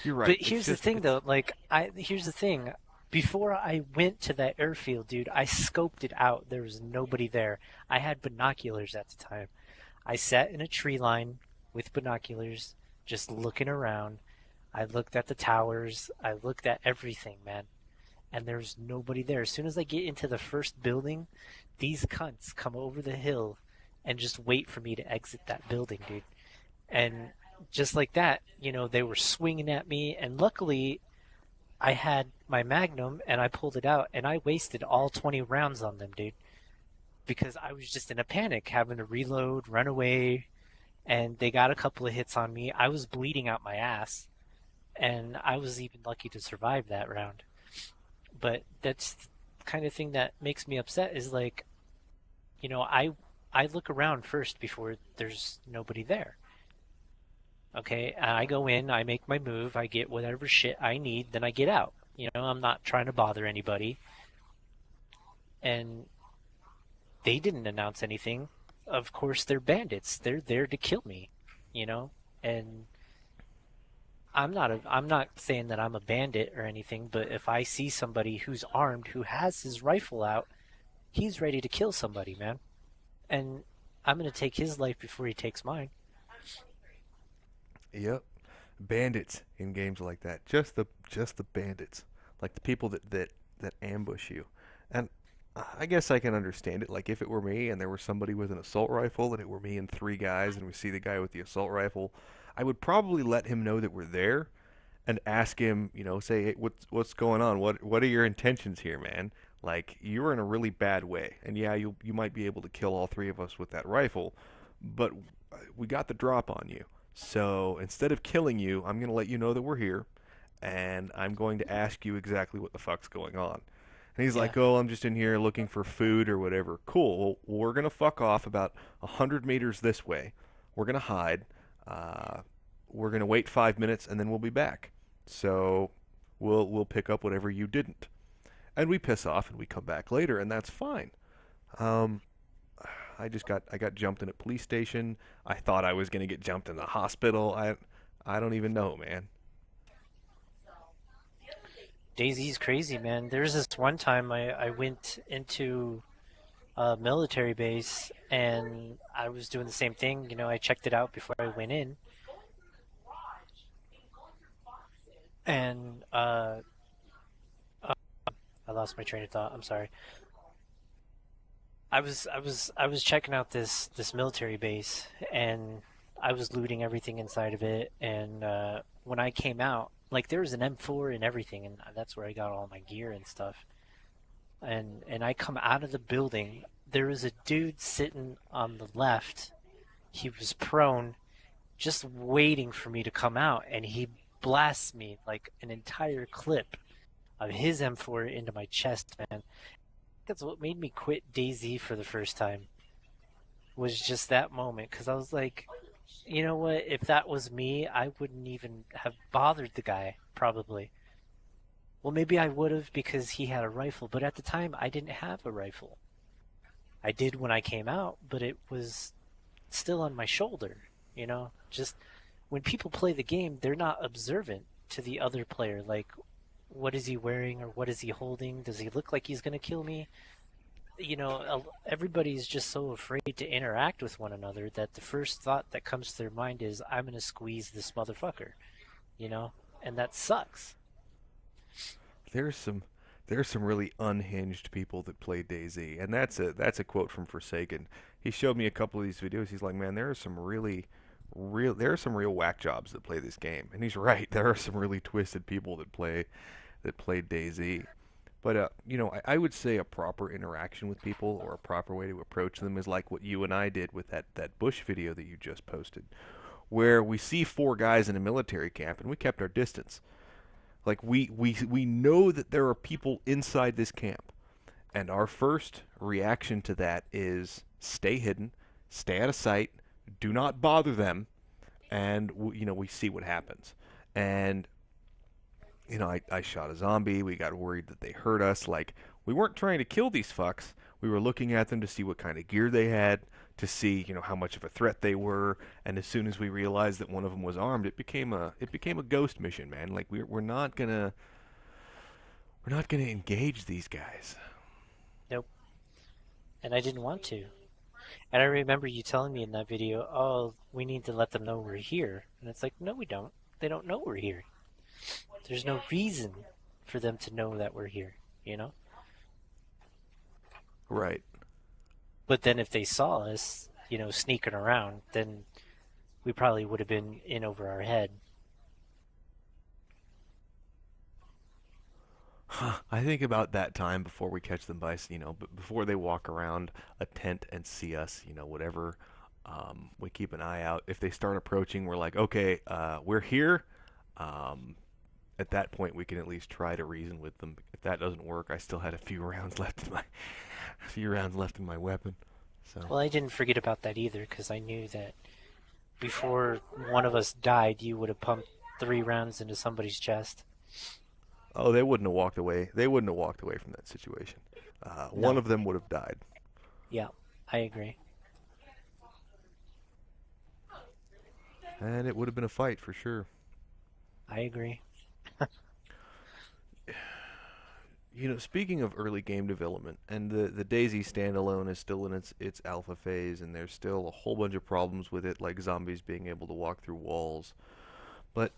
Speaker 1: you're right.
Speaker 2: But
Speaker 1: It's
Speaker 2: here's the
Speaker 1: just
Speaker 2: thing,
Speaker 1: it's
Speaker 2: though. Like, here's the thing. Before I went to that airfield, dude, I scoped it out. There was nobody there. I had binoculars at the time. I sat in a tree line with binoculars, just looking around. I looked at the towers. I looked at everything, man. And there's nobody there. As soon as I get into the first building, these cunts come over the hill and just wait for me to exit that building, dude. And just like that, they were swinging at me. And luckily, I had my Magnum and I pulled it out and I wasted all 20 rounds on them, dude, because I was just in a panic, having to reload, run away. And they got a couple of hits on me. I was bleeding out my ass. And I was even lucky to survive that round. But that's the kind of thing that makes me upset, is like, I look around first before there's nobody there. Okay, I go in, I make my move, I get whatever shit I need, then I get out. I'm not trying to bother anybody. And they didn't announce anything. Of course, they're bandits. They're there to kill me, you know? And I'm not saying that I'm a bandit or anything, but if I see somebody who's armed, who has his rifle out, he's ready to kill somebody, man. And I'm going to take his life before he takes mine.
Speaker 1: yep. Bandits in games like that. Just the bandits, like the people that ambush you. And I guess I can understand it. Like if it were me and there was somebody with an assault rifle and it were me and three guys and we see the guy with the assault rifle, I would probably let him know that we're there and ask him, say, hey, what's going on? What are your intentions here, man? Like you're in a really bad way, and yeah, you might be able to kill all three of us with that rifle, but we got the drop on you. So instead of killing you, I'm gonna let you know that we're here, and I'm going to ask you exactly what the fuck's going on. And he's
Speaker 2: Yeah.
Speaker 1: like, oh, I'm just in here looking for food or whatever. Cool. Well, we're gonna fuck off about 100 meters this way. We're gonna hide. Uh, we're gonna wait 5 minutes and then we'll be back. So we'll pick up whatever you didn't. And we piss off and we come back later and that's fine. Um, I got jumped in a police station. I thought I was gonna get jumped in the hospital. I don't even know, man.
Speaker 2: Daisy's crazy, man. There's this one time I went into a military base and I was doing the same thing. I checked it out before I went in, and I lost my train of thought. I'm sorry. I was checking out this military base, and I was looting everything inside of it. And when I came out, like, there was an M4 and everything, and that's where I got all my gear and stuff. And I come out of the building. There was a dude sitting on the left. He was prone, just waiting for me to come out, and he blasts me like an entire clip of his M4 into my chest, man. that's what made me quit DayZ for the first time. Was just that moment because I was like, you know what? If that was me, I wouldn't even have bothered the guy. Probably. Well, maybe I would have because he had a rifle, but at the time I didn't have a rifle. I did when I came out, but it was still on my shoulder. Just when people play the game, they're not observant to the other player. Like, what is he wearing or what is he holding? Does he look like he's going to kill me? Everybody's just so afraid to interact with one another that the first thought that comes to their mind is, I'm going to squeeze this motherfucker, you know? And that sucks.
Speaker 1: There's some there's some really unhinged people that play DayZ, and that's a quote from Forsaken. He showed me a couple of these videos. He's like, man, there are some real whack jobs that play this game, and he's right. There are some really twisted people that play DayZ. But I would say a proper interaction with people or a proper way to approach them is like what you and I did with that Bush video that you just posted, where we see four guys in a military camp and we kept our distance. Like we know that there are people inside this camp, and our first reaction to that is stay hidden, stay out of sight, do not bother them, and we see what happens. And I shot a zombie. We got worried that they hurt us. Like, we weren't trying to kill these fucks. We were looking at them to see what kind of gear they had, to see, how much of a threat they were. And as soon as we realized that one of them was armed, it became a ghost mission, man. Like, we're not gonna engage these guys.
Speaker 2: Nope. And I didn't want to. And I remember you telling me in that video, oh, we need to let them know we're here. And it's like, no, we don't. They don't know we're here. There's no reason for them to know that we're here, you know?
Speaker 1: Right.
Speaker 2: But then if they saw us, sneaking around, then we probably would have been in over our head.
Speaker 1: I think about that time before we catch them before they walk around a tent and see us, whatever. We keep an eye out. If they start approaching, we're like, okay, we're here. Um, at that point, we can at least try to reason with them. If that doesn't work, I still had a few rounds left in my weapon. So,
Speaker 2: Well, I didn't forget about that either because I knew that before one of us died, you would have pumped 3 rounds into somebody's chest.
Speaker 1: oh, they wouldn't have walked away. They wouldn't have walked away from that situation. One
Speaker 2: No.
Speaker 1: of them would have died.
Speaker 2: Yeah, I agree.
Speaker 1: And it would have been a fight for sure.
Speaker 2: I agree.
Speaker 1: Speaking of early game development, and the Daisy standalone is still in its alpha phase, and there's still a whole bunch of problems with it, like zombies being able to walk through walls. But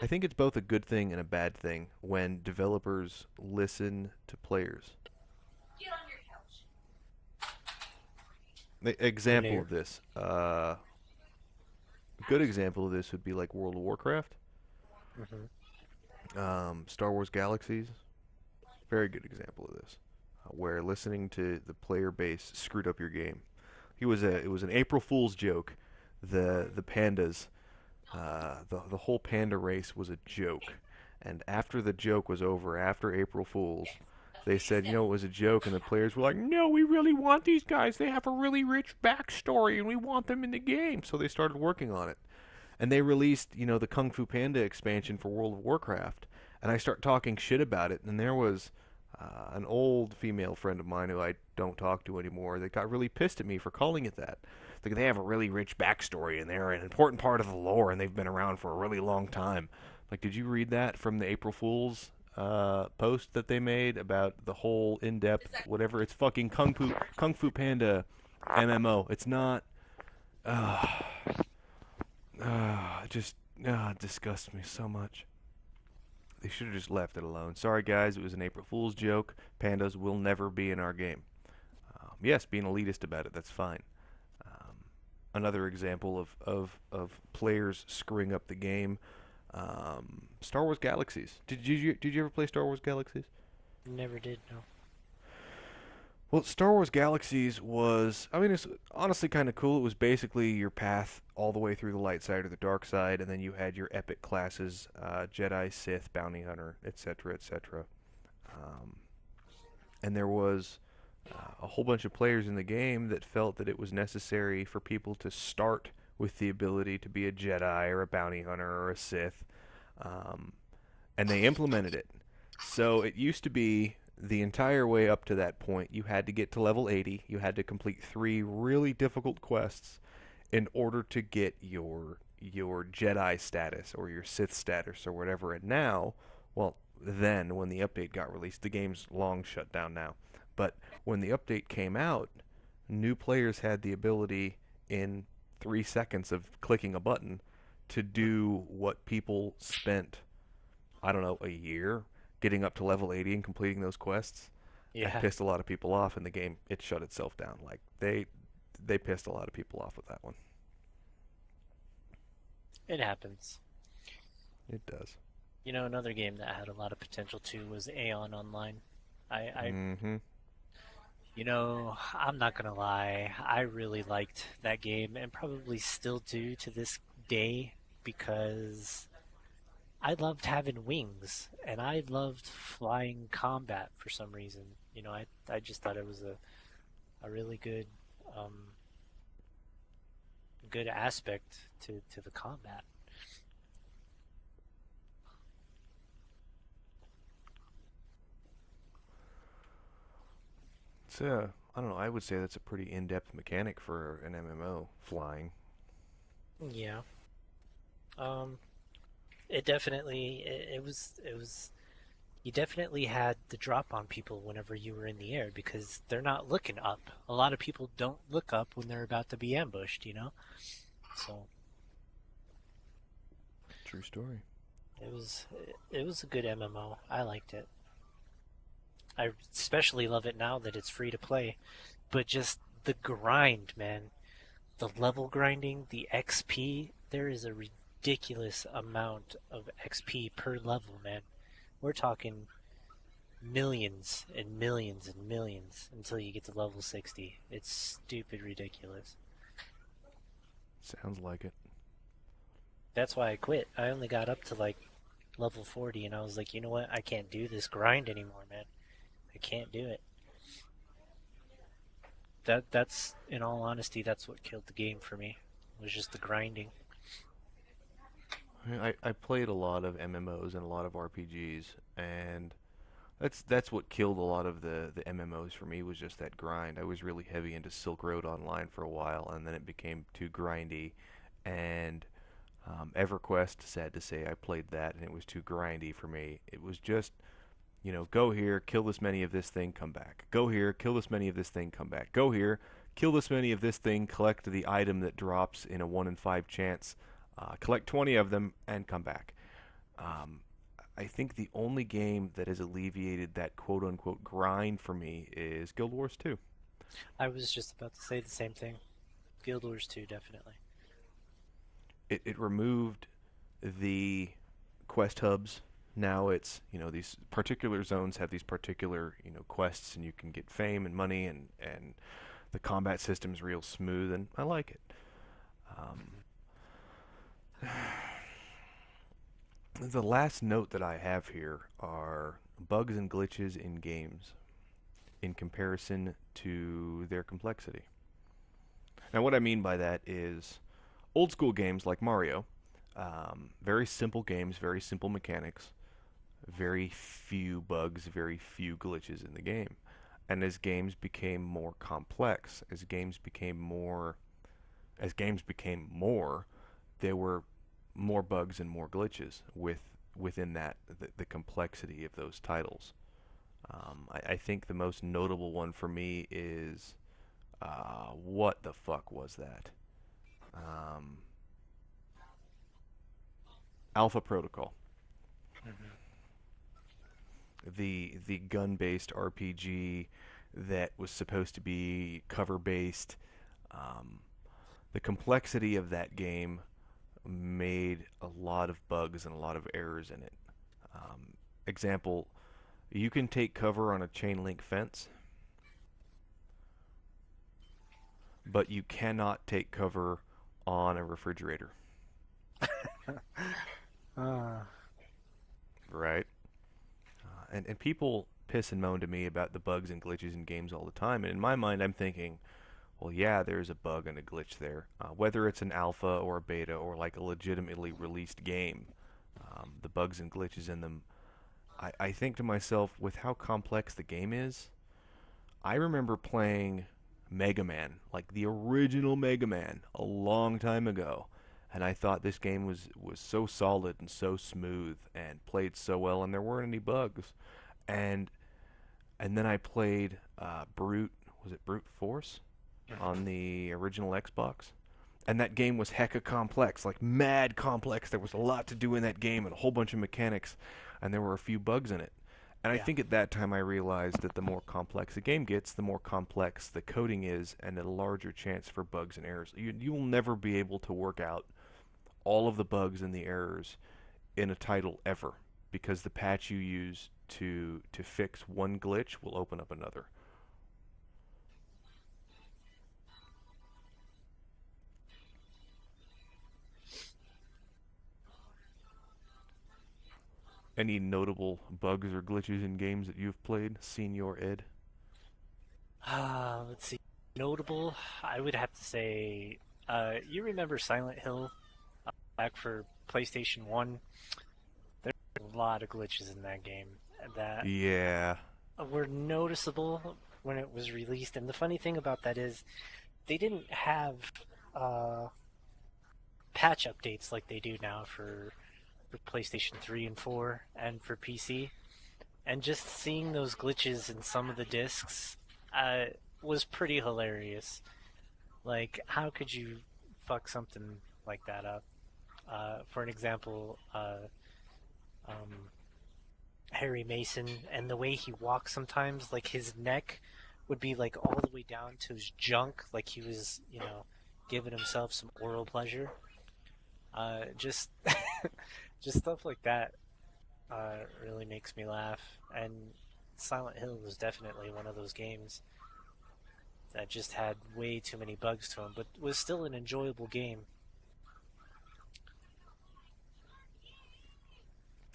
Speaker 1: I think it's both a good thing and a bad thing when developers listen to players. Example
Speaker 2: Linear.
Speaker 1: of this, a good example of this would be like World of Warcraft,
Speaker 2: Hmm.
Speaker 1: Star Wars Galaxies. Very good example of this, where listening to the player base screwed up your game. It was an April Fool's joke. The pandas, the whole panda race was a joke. And after the joke was over, after April Fool's, they said, it was a joke, and the players were like, no, we really want these guys. They have a really rich backstory, and we want them in the game. So they started working on it. And they released, the Kung Fu Panda expansion for World of Warcraft. And I start talking shit about it, and there was an old female friend of mine who I don't talk to anymore that got really pissed at me for calling it that. Like, they have a really rich backstory, and they're an important part of the lore, and they've been around for a really long time. Like, did you read that from the April Fool's post that they made about the whole in-depth whatever? It's fucking Kung Fu Panda MMO. It's not. Uh, it just disgusts me so much. They should have just left it alone. Sorry, guys, it was an April Fool's joke. Pandas will never be in our game. Yes, being elitist about it, that's fine. Um, Another example of players screwing up the game. Star Wars Galaxies. Did you ever play Star Wars Galaxies?
Speaker 2: Never did, no.
Speaker 1: Well, Star Wars Galaxies was, I mean, it's honestly kind of cool. It was basically your path all the way through the light side or the dark side, and then you had your epic classes, Jedi, Sith, Bounty Hunter, etc., etc. Um, and there was a whole bunch of players in the game that felt that it was necessary for people to start with the ability to be a Jedi or a bounty hunter or a Sith, um, and they implemented it. So it used to be the entire way up to that point, you had to get to level 80. You had to complete three really difficult quests in order to get your Jedi status or your Sith status or whatever. And now, well, then when the update got released, the game's long shut down now. But when the update came out, new players had the ability in 3 seconds of clicking a button to do what people spent, I don't know, a year getting up to level 80 and completing those quests. That
Speaker 2: Yeah,
Speaker 1: pissed a lot of people off, and the game it shut itself down. Like they pissed a lot of people off with that one.
Speaker 2: it happens.
Speaker 1: It does.
Speaker 2: Another game that had a lot of potential too was Aeon Online. I
Speaker 1: Mm-hmm.
Speaker 2: I'm not gonna lie, I really liked that game and probably still do to this day because I loved having wings and I loved flying combat for some reason. I just thought it was a really um, good aspect to the combat.
Speaker 1: It's I don't know. I would say that's a pretty in-depth mechanic for an MMO flying.
Speaker 2: Yeah. Um, it was you definitely had the drop on people whenever you were in the air because they're not looking up. A lot of people don't look up when they're about to be ambushed. So
Speaker 1: True story.
Speaker 2: it was it was a good MMO. I liked it. I especially love it now that it's free to play. But just the grind, man. The level grinding, the XP, there is a ridiculous amount of XP per level, man. We're talking millions and millions and millions until you get to level 60. It's stupid ridiculous.
Speaker 1: Sounds like it.
Speaker 2: That's why I quit. I only got up to like level 40 and I was like, you know what? I can't do this grind anymore, man. I can't do it. That's in all honesty, that's what killed the game for me. Was just the grinding.
Speaker 1: I played a lot of MMOs and a lot of RPGs, and that's what killed a lot of the MMOs for me was just that grind. I was really heavy into Silk Road Online for a while, and then it became too grindy. And EverQuest, sad to say, I played that, and it was too grindy for me. It was just, go here, kill this many of this thing, come back. Go here, kill this many of this thing, come back. Go here, kill this many of this thing, collect the item that drops in a 1 in 5 chance, collect 20 of them, and come back. Um, I think the only game that has alleviated that quote unquote grind for me is Guild Wars 2.
Speaker 2: I was just about to say the same thing. Guild Wars 2, definitely.
Speaker 1: It removed the quest hubs. Now it's, these particular zones have these particular, quests, and you can get fame and money, and the combat system's real smooth, and I like it. Um, the last note that I have here are bugs and glitches in games in comparison to their complexity. Now, what I mean by that is old school games like Mario, very simple games, very simple mechanics, very few bugs, very few glitches in the game. And as games became more complex, as games became more, there were more bugs and more glitches within that the complexity of those titles. I think the most notable one for me is what the fuck was that? Um, Alpha Protocol,
Speaker 2: Hmm.
Speaker 1: the gun-based RPG that was supposed to be cover-based. Um, the complexity of that game made a lot of bugs and a lot of errors in it. Example, you can take cover on a chain link fence, but you cannot take cover on a refrigerator,
Speaker 2: Uh,
Speaker 1: right? And piss and moan to me about the bugs and glitches in games all the time. And in my mind, I'm thinking, well, yeah, there's a bug and a glitch there. Whether it's an alpha or a beta or like a legitimately released game, the bugs and glitches in them, I think to myself, with how complex the game is, I remember playing Mega Man, like the original Mega Man, a long time ago, and I thought this game was so solid and so smooth and played so well, and there weren't any bugs. And and then I played Brute, was it Brute Force, on the original Xbox, and that game was hecka complex, like mad complex. There was a lot to do in that game and a whole bunch of mechanics, and there were a few bugs in it. And I
Speaker 2: Yeah.
Speaker 1: think at that time I realized that the more complex the game gets, the more complex the coding is, and a larger chance for bugs and errors. You will never be able to work out all of the bugs and the errors in a title ever, because the patch you use to fix one glitch will open up another. Any notable bugs or glitches in games that you've played, Senior Ed?
Speaker 2: Let's see. Notable, I would have to say, you remember Silent Hill back for PlayStation 1? There's a lot of glitches in that game that
Speaker 1: Yeah.
Speaker 2: were noticeable when it was released. And the funny thing about that is they didn't have uh, patch updates like they do now for PlayStation 3 and 4 and for PC. And just seeing those glitches in some of the discs uh, was pretty hilarious. Like, how could you fuck something like that up? For an example, um, Harry Mason and the way he walks sometimes, like his neck would be like all the way down to his junk, like he was, giving himself some oral pleasure. Just, just stuff like that really makes me laugh. And Silent Hill was definitely one of those games that just had way too many bugs to them, but was still an enjoyable game.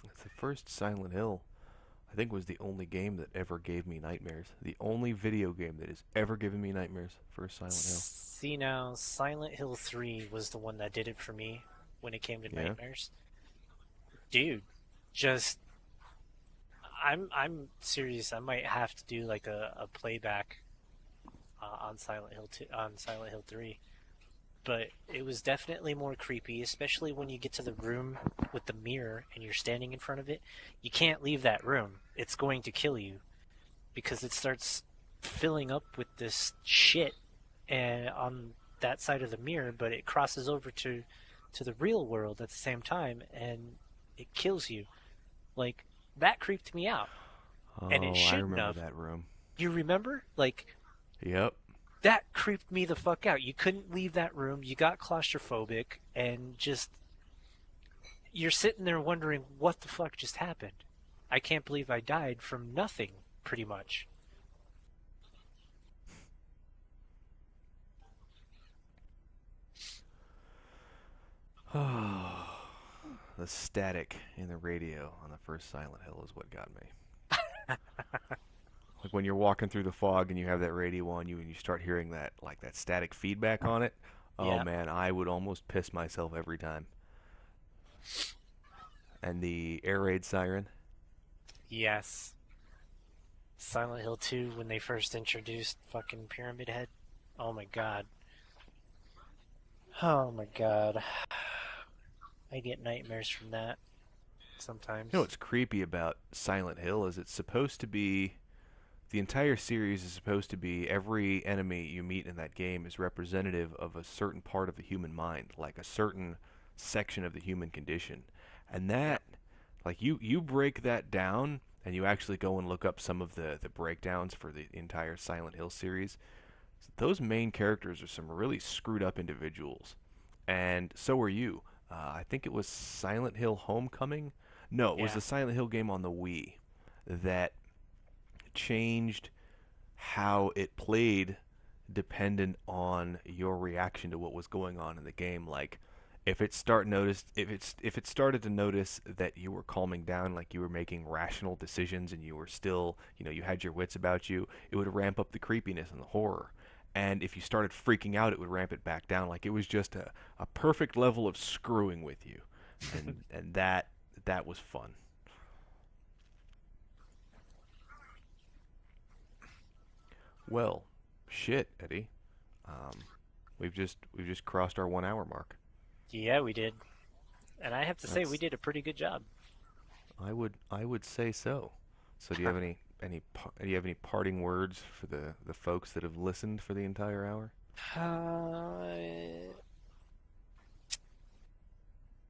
Speaker 1: It's the first Silent Hill, I think, was the only game that ever gave me nightmares. The only video game that has ever given me nightmares. First Silent Hill.
Speaker 2: See now, Silent Hill 3 was the one that did it for me when it came to
Speaker 1: Yeah.
Speaker 2: nightmares. Dude, just I'm serious. I might have to do like a playback on Silent Hill 2, on Silent Hill 3. But it was definitely more creepy, especially when you get to the room with the mirror and you're standing in front of it. You can't leave that room. It's going to kill you because it starts filling up with this shit and on that side of the mirror, but it crosses over to the real world at the same time and it kills you. Like that creeped me out, and it
Speaker 1: Oh, I
Speaker 2: shouldn't
Speaker 1: remember
Speaker 2: have.
Speaker 1: that room.
Speaker 2: You remember? Like
Speaker 1: Yep.
Speaker 2: that creeped me the fuck out. You couldn't leave that room. You got claustrophobic and just you're sitting there wondering what the fuck just happened. I can't believe I died from nothing pretty much.
Speaker 1: The static in the radio on the first Silent Hill is what got me. Like when you're walking through the fog and you have that radio on you and you start hearing that like that static feedback on it. Oh
Speaker 2: Yeah.
Speaker 1: man, I would almost piss myself every time. And the air raid siren.
Speaker 2: Yes. Silent Hill 2 when they first introduced fucking Pyramid Head. Oh my god. Oh my god. I get nightmares from that
Speaker 1: You know
Speaker 2: sometimes.
Speaker 1: what's creepy about Silent Hill is it's supposed to be the entire series is supposed to be every enemy you meet in that game is representative of a certain part of the human mind, like a certain section of the human condition. And
Speaker 2: Yep.
Speaker 1: that, like you break that down and you actually go and look up some of the breakdowns for the entire Silent Hill series. Those main characters are some really screwed up individuals. And so are you. I think it was Silent Hill Homecoming. No, it was
Speaker 2: Yeah.
Speaker 1: the Silent Hill game on the Wii that changed how it played dependent on your reaction to what was going on in the game. Like, if it started to notice that you were calming down, like you were making rational decisions and you were still, you had your wits about you, it would ramp up the creepiness and the horror. And if you started freaking out, it would ramp it back down. Like it was just a perfect level of screwing with you, and that was fun. Well, shit, Eddie. Um, we've just crossed our 1 hour mark.
Speaker 2: Yeah, we did. And I have to say, we
Speaker 1: That's
Speaker 2: did a pretty good job.
Speaker 1: I would say so. So do you have do you have any parting words for the folks that have listened for the entire hour?
Speaker 2: Uh,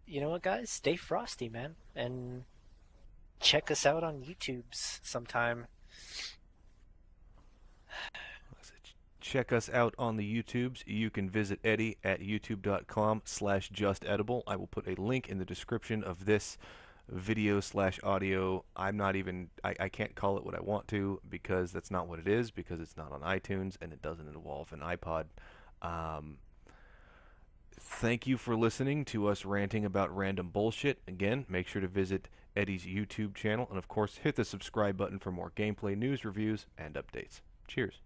Speaker 2: you know what, guys? Stay frosty, man. And check us out on YouTube's sometime.
Speaker 1: Check us out on the YouTubes. You can visit Eddie at youtube.com/justedible. I will put a link in the description of this video slash audio. I can't call it what I want to because that's not what it is, because it's not on iTunes and it doesn't involve an iPod. Um, Thank you for listening to us ranting about random bullshit. Again, make sure to visit Eddie's YouTube channel and, of course, hit the subscribe button for more gameplay news, reviews, and updates. Cheers.